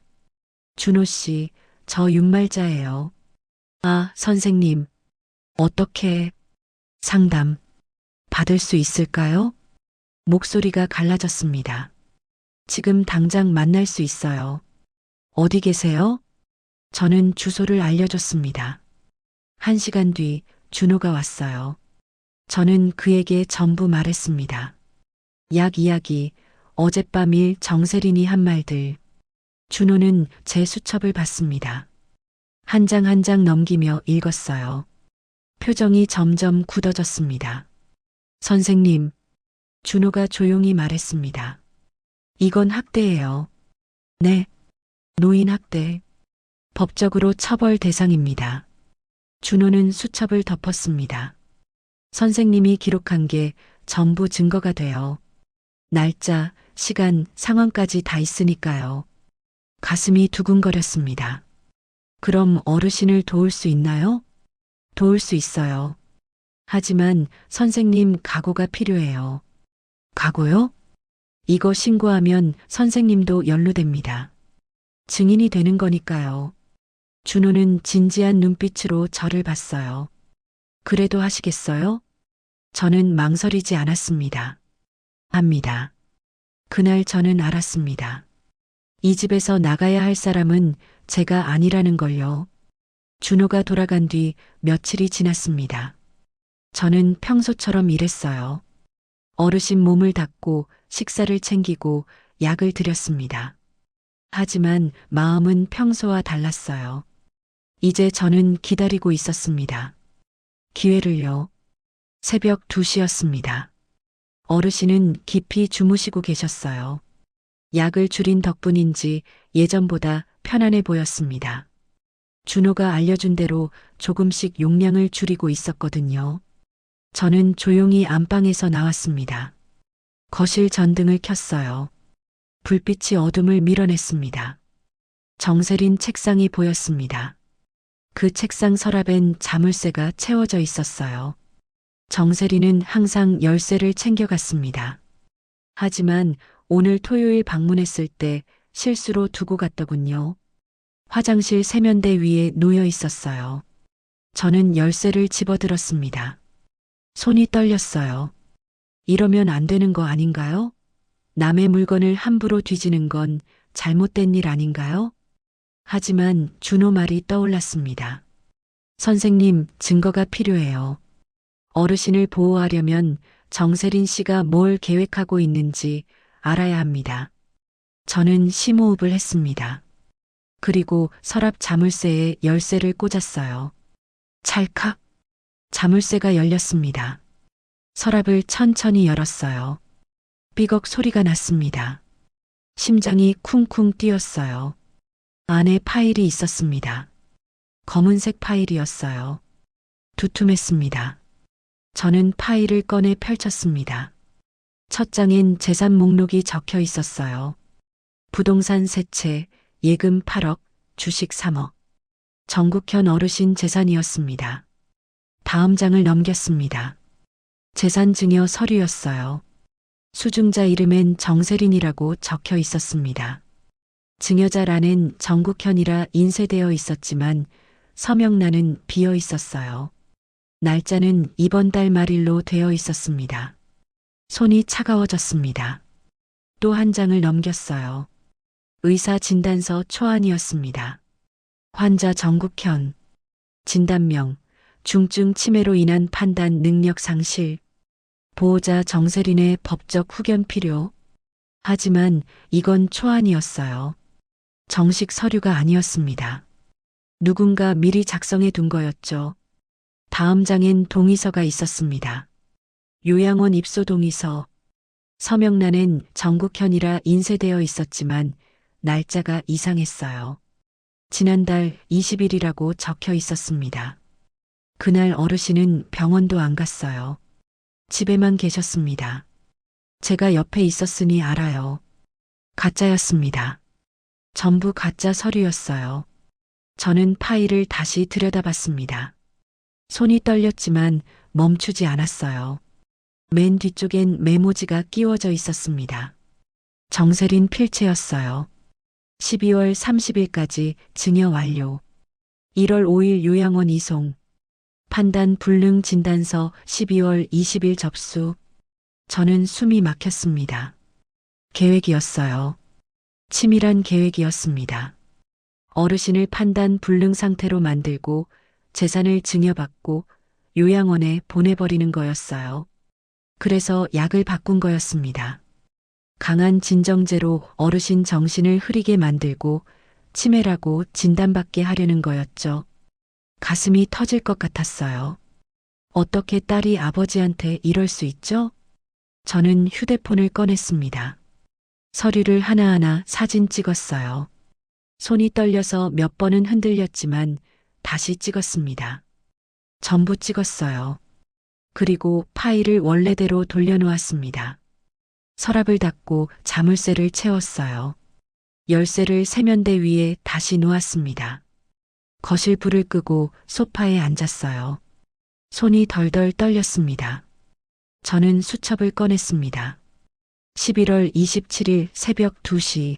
준호 씨, 저 윤말자예요. 아, 선생님. 어떻게 상담 받을 수 있을까요? 목소리가 갈라졌습니다. 지금 당장 만날 수 있어요. 어디 계세요? 저는 주소를 알려줬습니다. 1시간 뒤 준호가 왔어요. 저는 그에게 전부 말했습니다. 약 이야기, 어젯밤일 정세린이 한 말들. 준호는 제 수첩을 봤습니다. 한 장 한 장 넘기며 읽었어요. 표정이 점점 굳어졌습니다. 선생님, 준호가 조용히 말했습니다. 이건 학대예요. 네, 노인 학대. 법적으로 처벌 대상입니다. 준호는 수첩을 덮었습니다. 선생님이 기록한 게 전부 증거가 돼요. 날짜, 시간, 상황까지 다 있으니까요. 가슴이 두근거렸습니다. 그럼 어르신을 도울 수 있나요? 도울 수 있어요. 하지만 선생님 각오가 필요해요. 각오요? 이거 신고하면 선생님도 연루됩니다. 증인이 되는 거니까요. 준호는 진지한 눈빛으로 저를 봤어요. 그래도 하시겠어요? 저는 망설이지 않았습니다. 합니다. 그날 저는 알았습니다. 이 집에서 나가야 할 사람은 제가 아니라는 걸요. 준호가 돌아간 뒤 며칠이 지났습니다. 저는 평소처럼 일했어요. 어르신 몸을 닦고 식사를 챙기고 약을 드렸습니다. 하지만 마음은 평소와 달랐어요. 이제 저는 기다리고 있었습니다. 기회를요. 새벽 2시였습니다. 어르신은 깊이 주무시고 계셨어요. 약을 줄인 덕분인지 예전보다 편안해 보였습니다. 준호가 알려준 대로 조금씩 용량을 줄이고 있었거든요. 저는 조용히 안방에서 나왔습니다. 거실 전등을 켰어요. 불빛이 어둠을 밀어냈습니다. 정세린 책상이 보였습니다. 그 책상 서랍엔 자물쇠가 채워져 있었어요. 정세린은 항상 열쇠를 챙겨갔습니다. 하지만 오늘 토요일 방문했을 때 실수로 두고 갔더군요. 화장실 세면대 위에 놓여 있었어요. 저는 열쇠를 집어들었습니다. 손이 떨렸어요. 이러면 안 되는 거 아닌가요? 남의 물건을 함부로 뒤지는 건 잘못된 일 아닌가요? 하지만 준호 말이 떠올랐습니다. 선생님, 증거가 필요해요. 어르신을 보호하려면 정세린 씨가 뭘 계획하고 있는지 알아야 합니다. 저는 심호흡을 했습니다. 그리고 서랍 자물쇠에 열쇠를 꽂았어요. 찰칵. 자물쇠가 열렸습니다. 서랍을 천천히 열었어요. 삐걱 소리가 났습니다. 심장이 쿵쿵 뛰었어요. 안에 파일이 있었습니다. 검은색 파일이었어요. 두툼했습니다. 저는 파일을 꺼내 펼쳤습니다. 첫 장엔 재산 목록이 적혀 있었어요. 부동산 3채, 예금 8억, 주식 3억. 정국현 어르신 재산이었습니다. 다음 장을 넘겼습니다. 재산 증여 서류였어요. 수증자 이름엔 정세린이라고 적혀 있었습니다. 증여자란엔 정국현이라 인쇄되어 있었지만 서명란은 비어 있었어요. 날짜는 이번 달 말일로 되어 있었습니다. 손이 차가워졌습니다. 또 한 장을 넘겼어요. 의사 진단서 초안이었습니다. 환자 정국현. 진단명, 중증 치매로 인한 판단 능력 상실. 보호자 정세린의 법적 후견 필요. 하지만 이건 초안이었어요. 정식 서류가 아니었습니다. 누군가 미리 작성해 둔 거였죠. 다음 장엔 동의서가 있었습니다. 요양원 입소 동의서. 서명란엔 정국현이라 인쇄되어 있었지만 날짜가 이상했어요. 지난달 20일이라고 적혀 있었습니다. 그날 어르신은 병원도 안 갔어요. 집에만 계셨습니다. 제가 옆에 있었으니 알아요. 가짜였습니다. 전부 가짜 서류였어요. 저는 파일을 다시 들여다봤습니다. 손이 떨렸지만 멈추지 않았어요. 맨 뒤쪽엔 메모지가 끼워져 있었습니다. 정세린 필체였어요. 12월 30일까지 증여 완료. 1월 5일 요양원 이송. 판단 불능 진단서 12월 20일 접수. 저는 숨이 막혔습니다. 계획이었어요. 치밀한 계획이었습니다. 어르신을 판단 불능 상태로 만들고 재산을 증여받고 요양원에 보내버리는 거였어요. 그래서 약을 바꾼 거였습니다. 강한 진정제로 어르신 정신을 흐리게 만들고 치매라고 진단받게 하려는 거였죠. 가슴이 터질 것 같았어요. 어떻게 딸이 아버지한테 이럴 수 있죠? 저는 휴대폰을 꺼냈습니다. 서류를 하나하나 사진 찍었어요. 손이 떨려서 몇 번은 흔들렸지만 다시 찍었습니다. 전부 찍었어요. 그리고 파일을 원래대로 돌려놓았습니다. 서랍을 닫고 자물쇠를 채웠어요. 열쇠를 세면대 위에 다시 놓았습니다. 거실 불을 끄고 소파에 앉았어요. 손이 덜덜 떨렸습니다. 저는 수첩을 꺼냈습니다. 11월 27일 새벽 2시.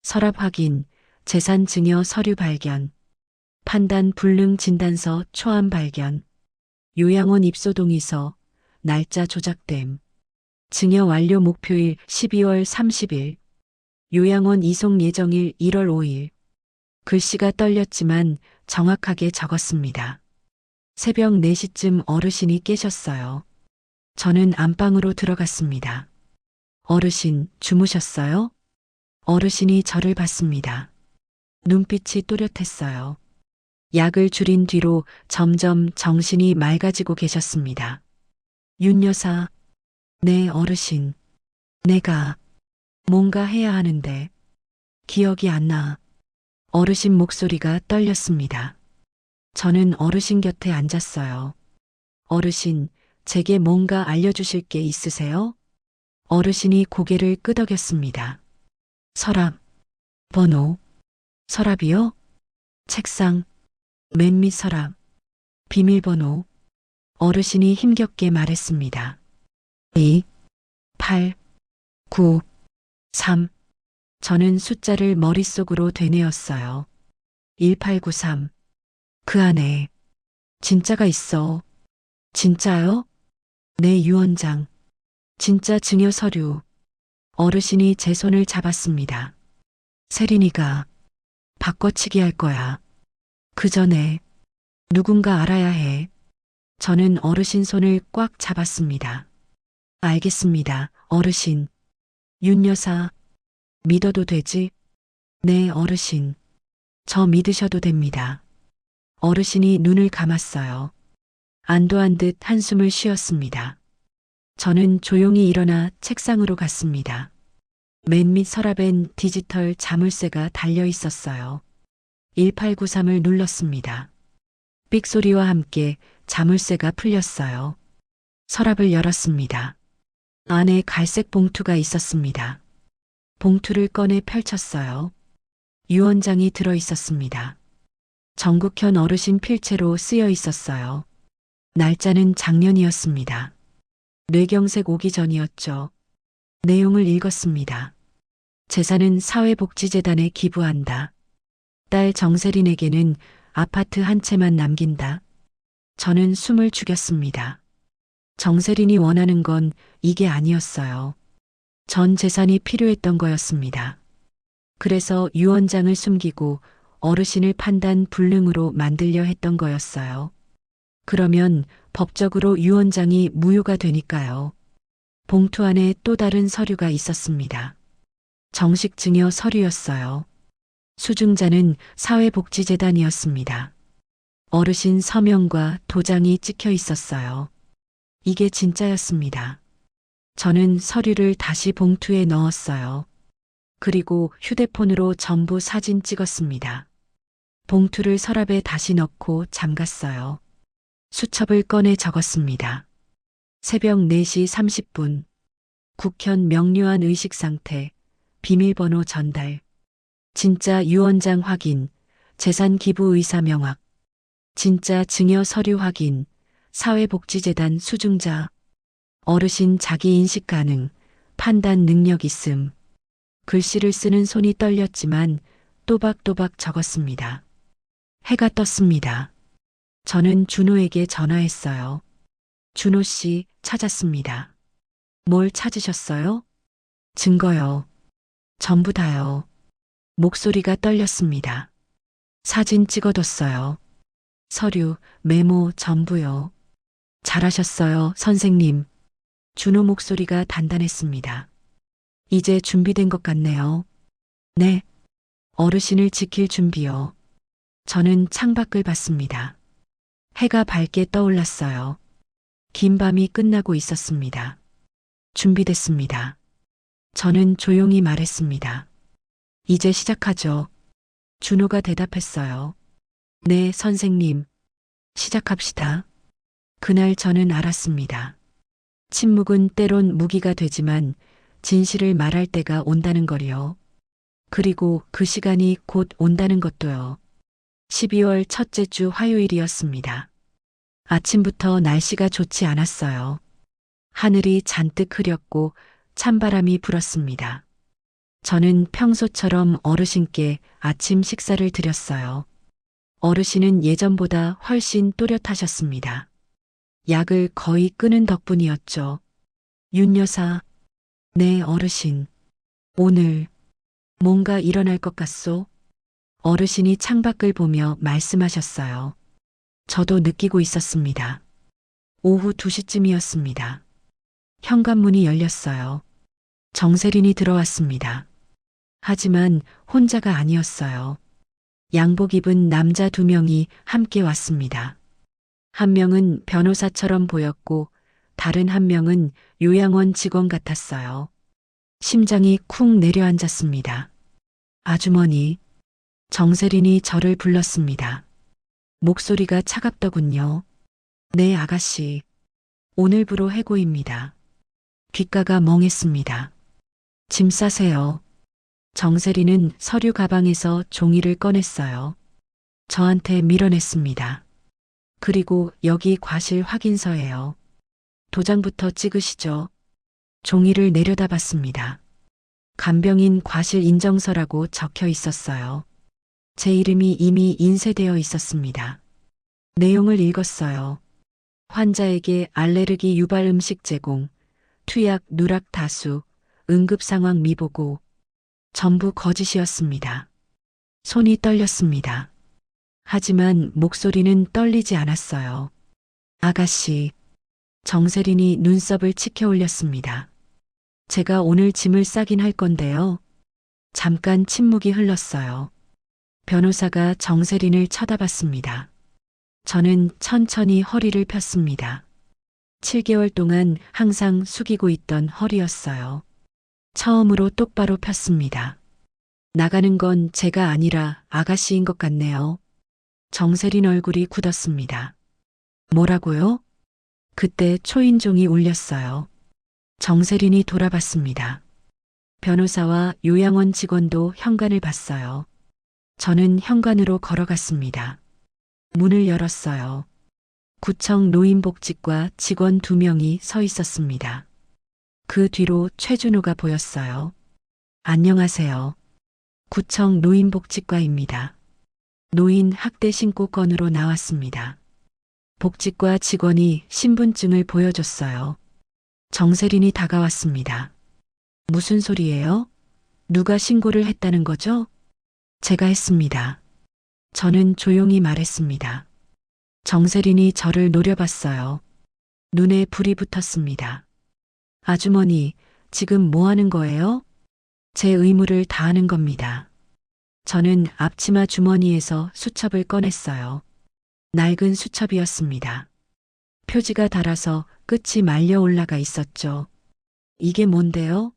서랍 확인, 재산 증여 서류 발견, 판단 불능 진단서 초안 발견, 요양원 입소 동의서, 날짜 조작됨, 증여 완료 목표일 12월 30일, 요양원 이송 예정일 1월 5일. 글씨가 떨렸지만 정확하게 적었습니다. 새벽 4시쯤 어르신이 깨셨어요. 저는 안방으로 들어갔습니다. 어르신, 주무셨어요? 어르신이 저를 봤습니다. 눈빛이 또렷했어요. 약을 줄인 뒤로 점점 정신이 맑아지고 계셨습니다. 윤 여사, 네, 어르신. 내가 뭔가 해야 하는데 기억이 안 나. 어르신 목소리가 떨렸습니다. 저는 어르신 곁에 앉았어요. 어르신, 제게 뭔가 알려주실 게 있으세요? 어르신이 고개를 끄덕였습니다. 서랍, 번호, 서랍이요? 책상, 맨 밑 서랍, 비밀번호. 어르신이 힘겹게 말했습니다. 2, 8, 9, 3. 저는 숫자를 머릿속으로 되뇌었어요. 1893. 그 안에 진짜가 있어. 진짜요? 네, 유언장. 진짜 증여 서류. 어르신이 제 손을 잡았습니다. 세린이가 바꿔치기 할 거야. 그 전에 누군가 알아야 해. 저는 어르신 손을 꽉 잡았습니다. 알겠습니다, 어르신. 윤 여사, 믿어도 되지? 네, 어르신. 저 믿으셔도 됩니다. 어르신이 눈을 감았어요. 안도한 듯 한숨을 쉬었습니다. 저는 조용히 일어나 책상으로 갔습니다. 맨 밑 서랍엔 디지털 자물쇠가 달려 있었어요. 1893을 눌렀습니다. 삑 소리와 함께 자물쇠가 풀렸어요. 서랍을 열었습니다. 안에 갈색 봉투가 있었습니다. 봉투를 꺼내 펼쳤어요. 유언장이 들어 있었습니다. 정국현 어르신 필체로 쓰여 있었어요. 날짜는 작년이었습니다. 뇌경색 오기 전이었죠. 내용을 읽었습니다. 재산은 사회복지재단에 기부한다. 딸 정세린에게는 아파트 한 채만 남긴다. 저는 숨을 죽였습니다. 정세린이 원하는 건 이게 아니었어요. 전 재산이 필요했던 거였습니다. 그래서 유언장을 숨기고 어르신을 판단 불능으로 만들려 했던 거였어요. 그러면 법적으로 유언장이 무효가 되니까요. 봉투 안에 또 다른 서류가 있었습니다. 정식 증여 서류였어요. 수증자는 사회복지재단이었습니다. 어르신 서명과 도장이 찍혀 있었어요. 이게 진짜였습니다. 저는 서류를 다시 봉투에 넣었어요. 그리고 휴대폰으로 전부 사진 찍었습니다. 봉투를 서랍에 다시 넣고 잠갔어요. 수첩을 꺼내 적었습니다. 새벽 4시 30분. 국현 명료한 의식 상태, 비밀번호 전달, 진짜 유언장 확인, 재산 기부 의사 명확, 진짜 증여 서류 확인, 사회복지재단 수증자, 어르신 자기 인식 가능, 판단 능력 있음. 글씨를 쓰는 손이 떨렸지만 또박또박 적었습니다. 해가 떴습니다. 저는 준호에게 전화했어요. 준호 씨, 찾았습니다. 뭘 찾으셨어요? 증거요. 전부 다요. 목소리가 떨렸습니다. 사진 찍어뒀어요. 서류, 메모 전부요. 잘하셨어요, 선생님. 준호 목소리가 단단했습니다. 이제 준비된 것 같네요. 네. 어르신을 지킬 준비요. 저는 창밖을 봤습니다. 해가 밝게 떠올랐어요. 긴 밤이 끝나고 있었습니다. 준비됐습니다. 저는 조용히 말했습니다. 이제 시작하죠. 준호가 대답했어요. 네, 선생님. 시작합시다. 그날 저는 알았습니다. 침묵은 때론 무기가 되지만 진실을 말할 때가 온다는 거리요. 그리고 그 시간이 곧 온다는 것도요. 12월 첫째 주 화요일이었습니다. 아침부터 날씨가 좋지 않았어요. 하늘이 잔뜩 흐렸고 찬바람이 불었습니다. 저는 평소처럼 어르신께 아침 식사를 드렸어요. 어르신은 예전보다 훨씬 또렷하셨습니다. 약을 거의 끊은 덕분이었죠. 윤 여사, 네, 어르신. 오늘 뭔가 일어날 것 같소? 어르신이 창밖을 보며 말씀하셨어요. 저도 느끼고 있었습니다. 오후 2시쯤이었습니다. 현관문이 열렸어요. 정세린이 들어왔습니다. 하지만 혼자가 아니었어요. 양복 입은 남자 2명이 함께 왔습니다. 한 명은 변호사처럼 보였고 다른 한 명은 요양원 직원 같았어요. 심장이 쿵 내려앉았습니다. 아주머니, 정세린이 저를 불렀습니다. 목소리가 차갑더군요. 네, 아가씨. 오늘부로 해고입니다. 귓가가 멍했습니다. 짐 싸세요. 정세린은 서류 가방에서 종이를 꺼냈어요. 저한테 밀어냈습니다. 그리고 여기 과실 확인서예요. 도장부터 찍으시죠. 종이를 내려다봤습니다. 간병인 과실 인정서라고 적혀 있었어요. 제 이름이 이미 인쇄되어 있었습니다. 내용을 읽었어요. 환자에게 알레르기 유발 음식 제공, 투약 누락 다수, 응급 상황 미보고, 전부 거짓이었습니다. 손이 떨렸습니다. 하지만 목소리는 떨리지 않았어요. 아가씨, 정세린이 눈썹을 치켜 올렸습니다. 제가 오늘 짐을 싸긴 할 건데요. 잠깐 침묵이 흘렀어요. 변호사가 정세린을 쳐다봤습니다. 저는 천천히 허리를 폈습니다. 7개월 동안 항상 숙이고 있던 허리였어요. 처음으로 똑바로 폈습니다. 나가는 건 제가 아니라 아가씨인 것 같네요. 정세린 얼굴이 굳었습니다. 뭐라고요? 그때 초인종이 울렸어요. 정세린이 돌아봤습니다. 변호사와 요양원 직원도 현관을 봤어요. 저는 현관으로 걸어갔습니다. 문을 열었어요. 구청 노인복지과 직원 2명이 서 있었습니다. 그 뒤로 최준호가 보였어요. 안녕하세요. 구청 노인복지과입니다. 노인 학대 신고 건으로 나왔습니다. 복지과 직원이 신분증을 보여줬어요. 정세린이 다가왔습니다. 무슨 소리예요? 누가 신고를 했다는 거죠? 제가 했습니다. 저는 조용히 말했습니다. 정세린이 저를 노려봤어요. 눈에 불이 붙었습니다. 아주머니, 지금 뭐 하는 거예요? 제 의무를 다하는 겁니다. 저는 앞치마 주머니에서 수첩을 꺼냈어요. 낡은 수첩이었습니다. 표지가 닳아서 끝이 말려 올라가 있었죠. 이게 뭔데요?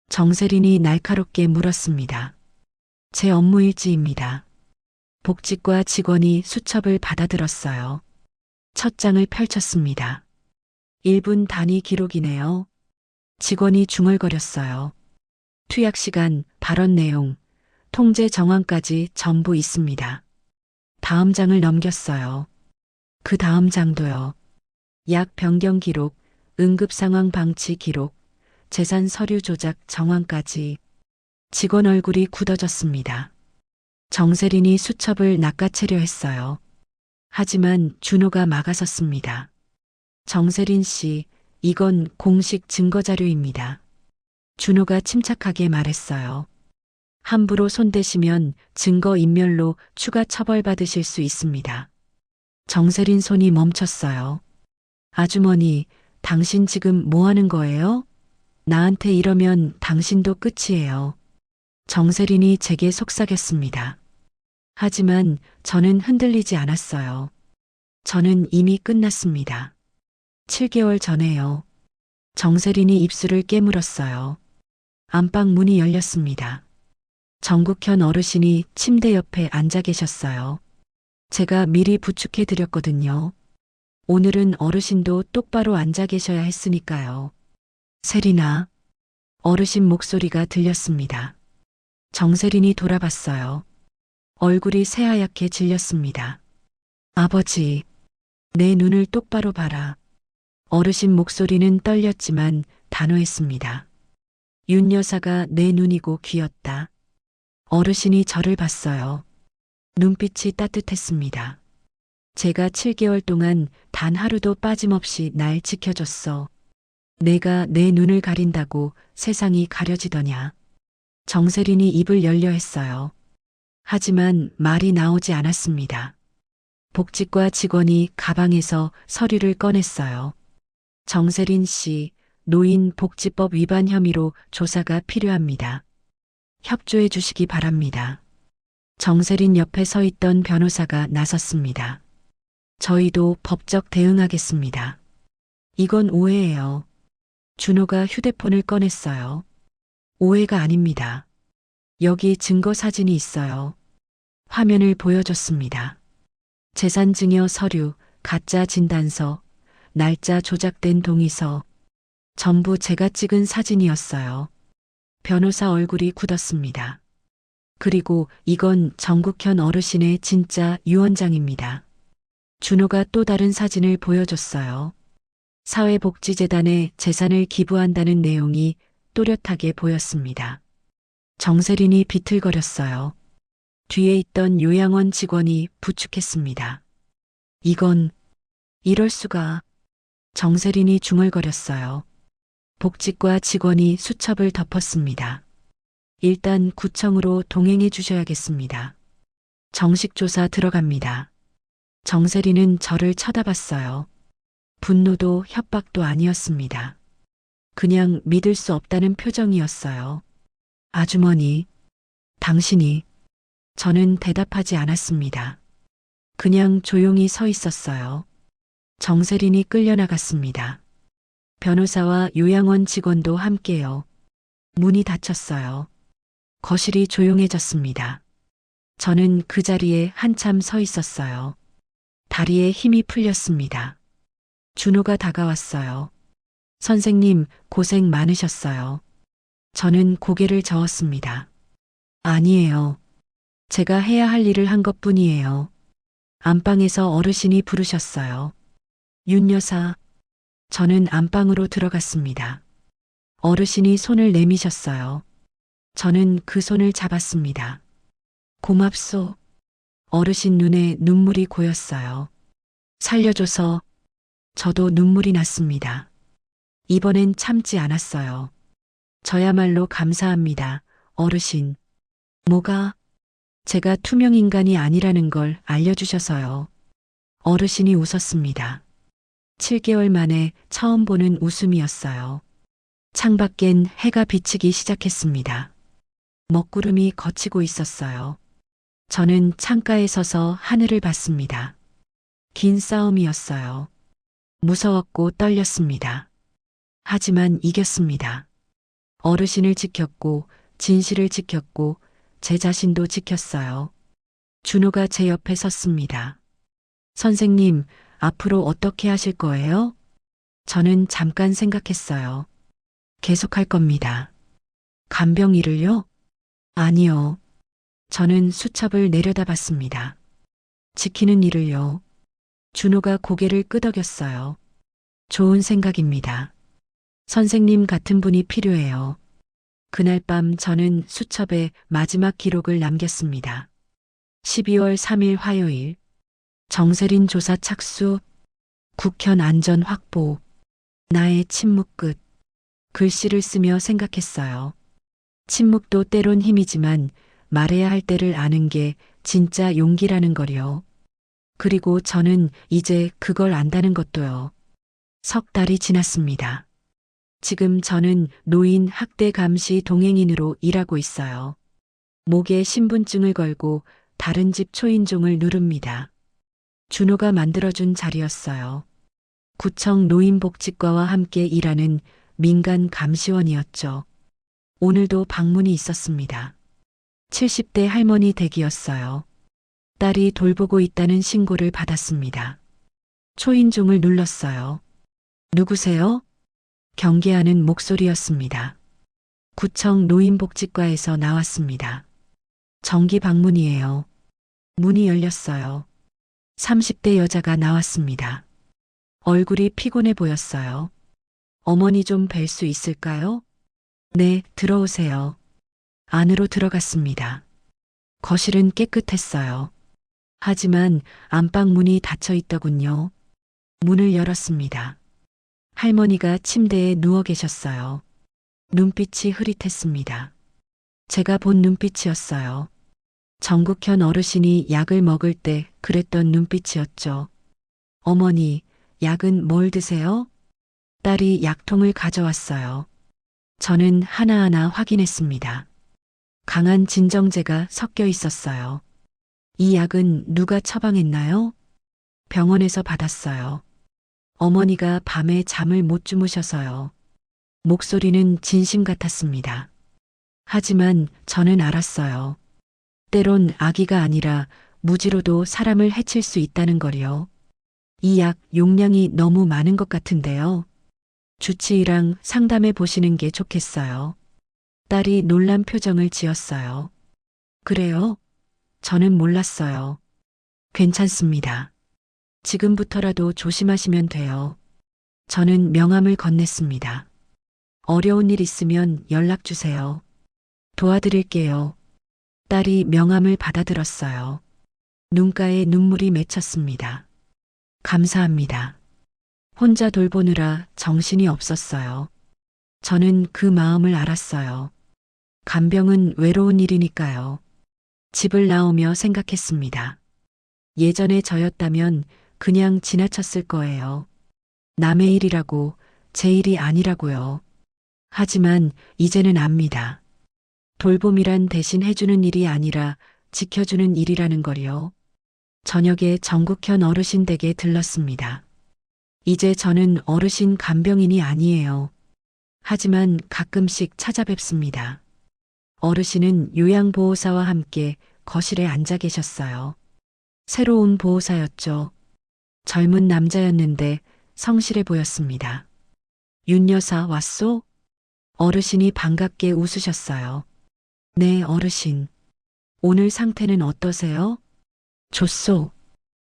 정세린이 날카롭게 물었습니다. 제 업무 일지입니다. 복지과 직원이 수첩을 받아들었어요. 첫 장을 펼쳤습니다. 1분 단위 기록이네요. 직원이 중얼거렸어요. 투약 시간, 발언 내용, 통제 정황까지 전부 있습니다. 다음 장을 넘겼어요. 그 다음 장도요. 약 변경 기록, 응급 상황 방치 기록, 재산 서류 조작 정황까지. 직원 얼굴이 굳어졌습니다. 정세린이 수첩을 낚아채려 했어요. 하지만 준호가 막아섰습니다. 정세린 씨, 이건 공식 증거 자료입니다. 준호가 침착하게 말했어요. 함부로 손대시면 증거 인멸로 추가 처벌받으실 수 있습니다. 정세린 손이 멈췄어요. 아주머니, 당신 지금 뭐 하는 거예요? 나한테 이러면 당신도 끝이에요. 정세린이 제게 속삭였습니다. 하지만 저는 흔들리지 않았어요. 저는 이미 끝났습니다. 7개월 전에요. 정세린이 입술을 깨물었어요. 안방 문이 열렸습니다. 정국현 어르신이 침대 옆에 앉아 계셨어요. 제가 미리 부축해 드렸거든요. 오늘은 어르신도 똑바로 앉아 계셔야 했으니까요. 세린아. 어르신 목소리가 들렸습니다. 정세린이 돌아봤어요. 얼굴이 새하얗게 질렸습니다. 아버지, 내 눈을 똑바로 봐라. 어르신 목소리는 떨렸지만 단호했습니다. 윤 여사가 내 눈이고 귀였다. 어르신이 저를 봤어요. 눈빛이 따뜻했습니다. 제가 7개월 동안 단 하루도 빠짐없이 날 지켜줬어. 내가 내 눈을 가린다고 세상이 가려지더냐. 정세린이 입을 열려 했어요. 하지만 말이 나오지 않았습니다. 복지과 직원이 가방에서 서류를 꺼냈어요. 정세린 씨, 노인복지법 위반 혐의로 조사가 필요합니다. 협조해 주시기 바랍니다. 정세린 옆에 서 있던 변호사가 나섰습니다. 저희도 법적 대응하겠습니다. 이건 오해예요. 준호가 휴대폰을 꺼냈어요. 오해가 아닙니다. 여기 증거 사진이 있어요. 화면을 보여줬습니다. 재산증여 서류, 가짜 진단서, 날짜 조작된 동의서, 전부 제가 찍은 사진이었어요. 변호사 얼굴이 굳었습니다. 그리고 이건 정국현 어르신의 진짜 유언장입니다. 준호가 또 다른 사진을 보여줬어요. 사회복지재단에 재산을 기부한다는 내용이 또렷하게 보였습니다. 정세린이 비틀거렸어요. 뒤에 있던 요양원 직원이 부축했습니다. 이건 이럴 수가. 정세린이 중얼거렸어요. 복지과 직원이 수첩을 덮었습니다. 일단 구청으로 동행해 주셔야겠습니다. 정식 조사 들어갑니다. 정세린은 저를 쳐다봤어요. 분노도 협박도 아니었습니다. 그냥 믿을 수 없다는 표정이었어요. 아주머니, 당신이. 저는 대답하지 않았습니다. 그냥 조용히 서 있었어요. 정세린이 끌려나갔습니다. 변호사와 요양원 직원도 함께요. 문이 닫혔어요. 거실이 조용해졌습니다. 저는 그 자리에 한참 서 있었어요. 다리에 힘이 풀렸습니다. 준호가 다가왔어요. 선생님, 고생 많으셨어요. 저는 고개를 저었습니다. 아니에요. 제가 해야 할 일을 한 것뿐이에요. 안방에서 어르신이 부르셨어요. 윤 여사. 저는 안방으로 들어갔습니다. 어르신이 손을 내미셨어요. 저는 그 손을 잡았습니다. 고맙소. 어르신 눈에 눈물이 고였어요. 살려줘서. 저도 눈물이 났습니다. 이번엔 참지 않았어요. 저야말로 감사합니다, 어르신. 뭐가? 제가 투명 인간이 아니라는 걸 알려주셔서요. 어르신이 웃었습니다. 7개월 만에 처음 보는 웃음이었어요. 창밖엔 해가 비치기 시작했습니다. 먹구름이 걷히고 있었어요. 저는 창가에 서서 하늘을 봤습니다. 긴 싸움이었어요. 무서웠고 떨렸습니다. 하지만 이겼습니다. 어르신을 지켰고, 진실을 지켰고, 제 자신도 지켰어요. 준호가 제 옆에 섰습니다. 선생님, 앞으로 어떻게 하실 거예요? 저는 잠깐 생각했어요. 계속할 겁니다. 간병 일을요? 아니요. 저는 수첩을 내려다봤습니다. 지키는 일을요. 준호가 고개를 끄덕였어요. 좋은 생각입니다. 선생님 같은 분이 필요해요. 그날 밤 저는 수첩에 마지막 기록을 남겼습니다. 12월 3일 화요일. 정세린 조사 착수. 국현 안전 확보. 나의 침묵 끝. 글씨를 쓰며 생각했어요. 침묵도 때론 힘이지만 말해야 할 때를 아는 게 진짜 용기라는 거요. 그리고 저는 이제 그걸 안다는 것도요. 석 달이 지났습니다. 지금 저는 노인 학대 감시 동행인으로 일하고 있어요. 목에 신분증을 걸고 다른 집 초인종을 누릅니다. 준호가 만들어준 자리였어요. 구청 노인복지과와 함께 일하는 민간 감시원이었죠. 오늘도 방문이 있었습니다. 70대 할머니 댁이었어요. 딸이 돌보고 있다는 신고를 받았습니다. 초인종을 눌렀어요. 누구세요? 경계하는 목소리였습니다. 구청 노인복지과에서 나왔습니다. 정기 방문이에요. 문이 열렸어요. 30대 여자가 나왔습니다. 얼굴이 피곤해 보였어요. 어머니 좀 뵐 수 있을까요? 네, 들어오세요. 안으로 들어갔습니다. 거실은 깨끗했어요. 하지만 안방 문이 닫혀 있더군요. 문을 열었습니다. 할머니가 침대에 누워 계셨어요. 눈빛이 흐릿했습니다. 제가 본 눈빛이었어요. 정국현 어르신이 약을 먹을 때 그랬던 눈빛이었죠. 어머니, 약은 뭘 드세요? 딸이 약통을 가져왔어요. 저는 하나하나 확인했습니다. 강한 진정제가 섞여 있었어요. 이 약은 누가 처방했나요? 병원에서 받았어요. 어머니가 밤에 잠을 못 주무셔서요. 목소리는 진심 같았습니다. 하지만 저는 알았어요. 때론 아기가 아니라 무지로도 사람을 해칠 수 있다는 걸요. 이 약 용량이 너무 많은 것 같은데요. 주치의랑 상담해 보시는 게 좋겠어요. 딸이 놀란 표정을 지었어요. 그래요? 저는 몰랐어요. 괜찮습니다. 지금부터라도 조심하시면 돼요. 저는 명함을 건넸습니다. 어려운 일 있으면 연락 주세요. 도와드릴게요. 딸이 명함을 받아들었어요. 눈가에 눈물이 맺혔습니다. 감사합니다. 혼자 돌보느라 정신이 없었어요. 저는 그 마음을 알았어요. 간병은 외로운 일이니까요. 집을 나오며 생각했습니다. 예전에 저였다면 그냥 지나쳤을 거예요. 남의 일이라고 제 일이 아니라고요. 하지만 이제는 압니다. 돌봄이란 대신 해주는 일이 아니라 지켜주는 일이라는 걸요. 저녁에 정국현 어르신 댁에 들렀습니다. 이제 저는 어르신 간병인이 아니에요. 하지만 가끔씩 찾아뵙습니다. 어르신은 요양보호사와 함께 거실에 앉아 계셨어요. 새로운 보호사였죠. 젊은 남자였는데 성실해 보였습니다. 윤 여사 왔소? 어르신이 반갑게 웃으셨어요. 네, 어르신. 오늘 상태는 어떠세요? 좋소.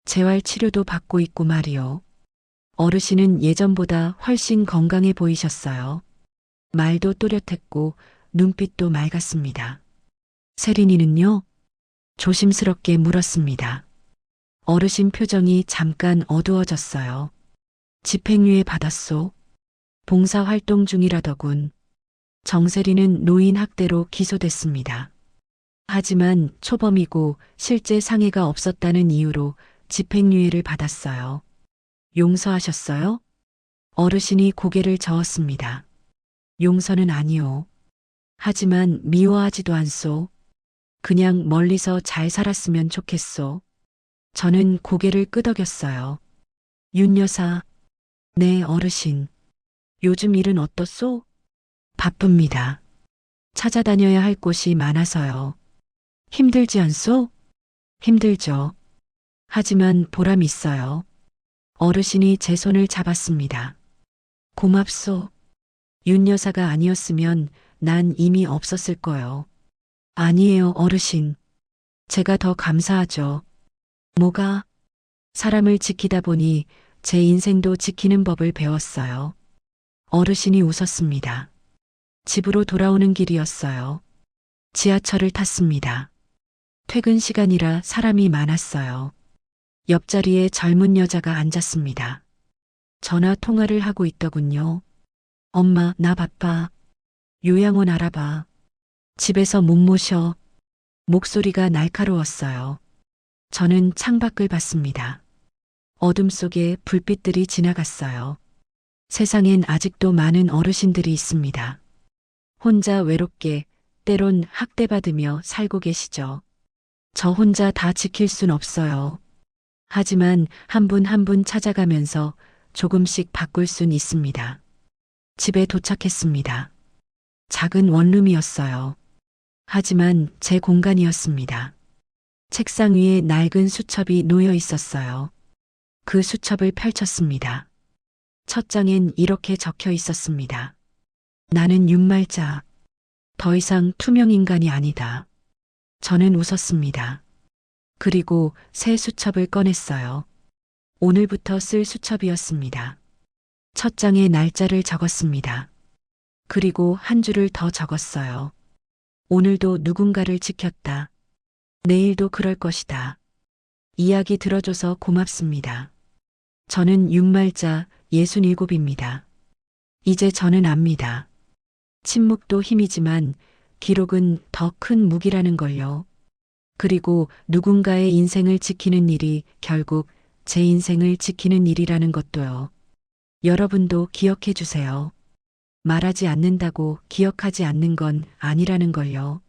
재활 치료도 받고 있고 말이요. 어르신은 예전보다 훨씬 건강해 보이셨어요. 말도 또렷했고 눈빛도 맑았습니다. 세린이는요? 조심스럽게 물었습니다. 어르신 표정이 잠깐 어두워졌어요. 집행유예 받았소. 봉사활동 중이라더군. 정세리는 노인 학대로 기소됐습니다. 하지만 초범이고 실제 상해가 없었다는 이유로 집행유예를 받았어요. 용서하셨어요? 어르신이 고개를 저었습니다. 용서는 아니요. 하지만 미워하지도 않소. 그냥 멀리서 잘 살았으면 좋겠소. 저는 고개를 끄덕였어요. 윤 여사. 네, 어르신. 요즘 일은 어떻소? 바쁩니다. 찾아다녀야 할 곳이 많아서요. 힘들지 않소? 힘들죠. 하지만 보람 있어요. 어르신이 제 손을 잡았습니다. 고맙소. 윤 여사가 아니었으면 난 이미 없었을 거요. 아니에요, 어르신. 제가 더 감사하죠. 뭐가? 사람을 지키다 보니 제 인생도 지키는 법을 배웠어요. 어르신이 웃었습니다. 집으로 돌아오는 길이었어요. 지하철을 탔습니다. 퇴근 시간이라 사람이 많았어요. 옆자리에 젊은 여자가 앉았습니다. 전화 통화를 하고 있더군요. 엄마, 나 바빠. 요양원 알아봐. 집에서 못 모셔. 목소리가 날카로웠어요. 저는 창밖을 봤습니다. 어둠 속에 불빛들이 지나갔어요. 세상엔 아직도 많은 어르신들이 있습니다. 혼자 외롭게 때론 학대받으며 살고 계시죠. 저 혼자 다 지킬 순 없어요. 하지만 한 분 한 분 찾아가면서 조금씩 바꿀 순 있습니다. 집에 도착했습니다. 작은 원룸이었어요. 하지만 제 공간이었습니다. 책상 위에 낡은 수첩이 놓여 있었어요. 그 수첩을 펼쳤습니다. 첫 장엔 이렇게 적혀 있었습니다. 나는 윤말자. 더 이상 투명 인간이 아니다. 저는 웃었습니다. 그리고 새 수첩을 꺼냈어요. 오늘부터 쓸 수첩이었습니다. 첫 장에 날짜를 적었습니다. 그리고 한 줄을 더 적었어요. 오늘도 누군가를 지켰다. 내일도 그럴 것이다. 이야기 들어줘서 고맙습니다. 저는 윤말자 67입니다. 이제 저는 압니다. 침묵도 힘이지만 기록은 더 큰 무기라는 걸요. 그리고 누군가의 인생을 지키는 일이 결국 제 인생을 지키는 일이라는 것도요. 여러분도 기억해 주세요. 말하지 않는다고 기억하지 않는 건 아니라는 걸요.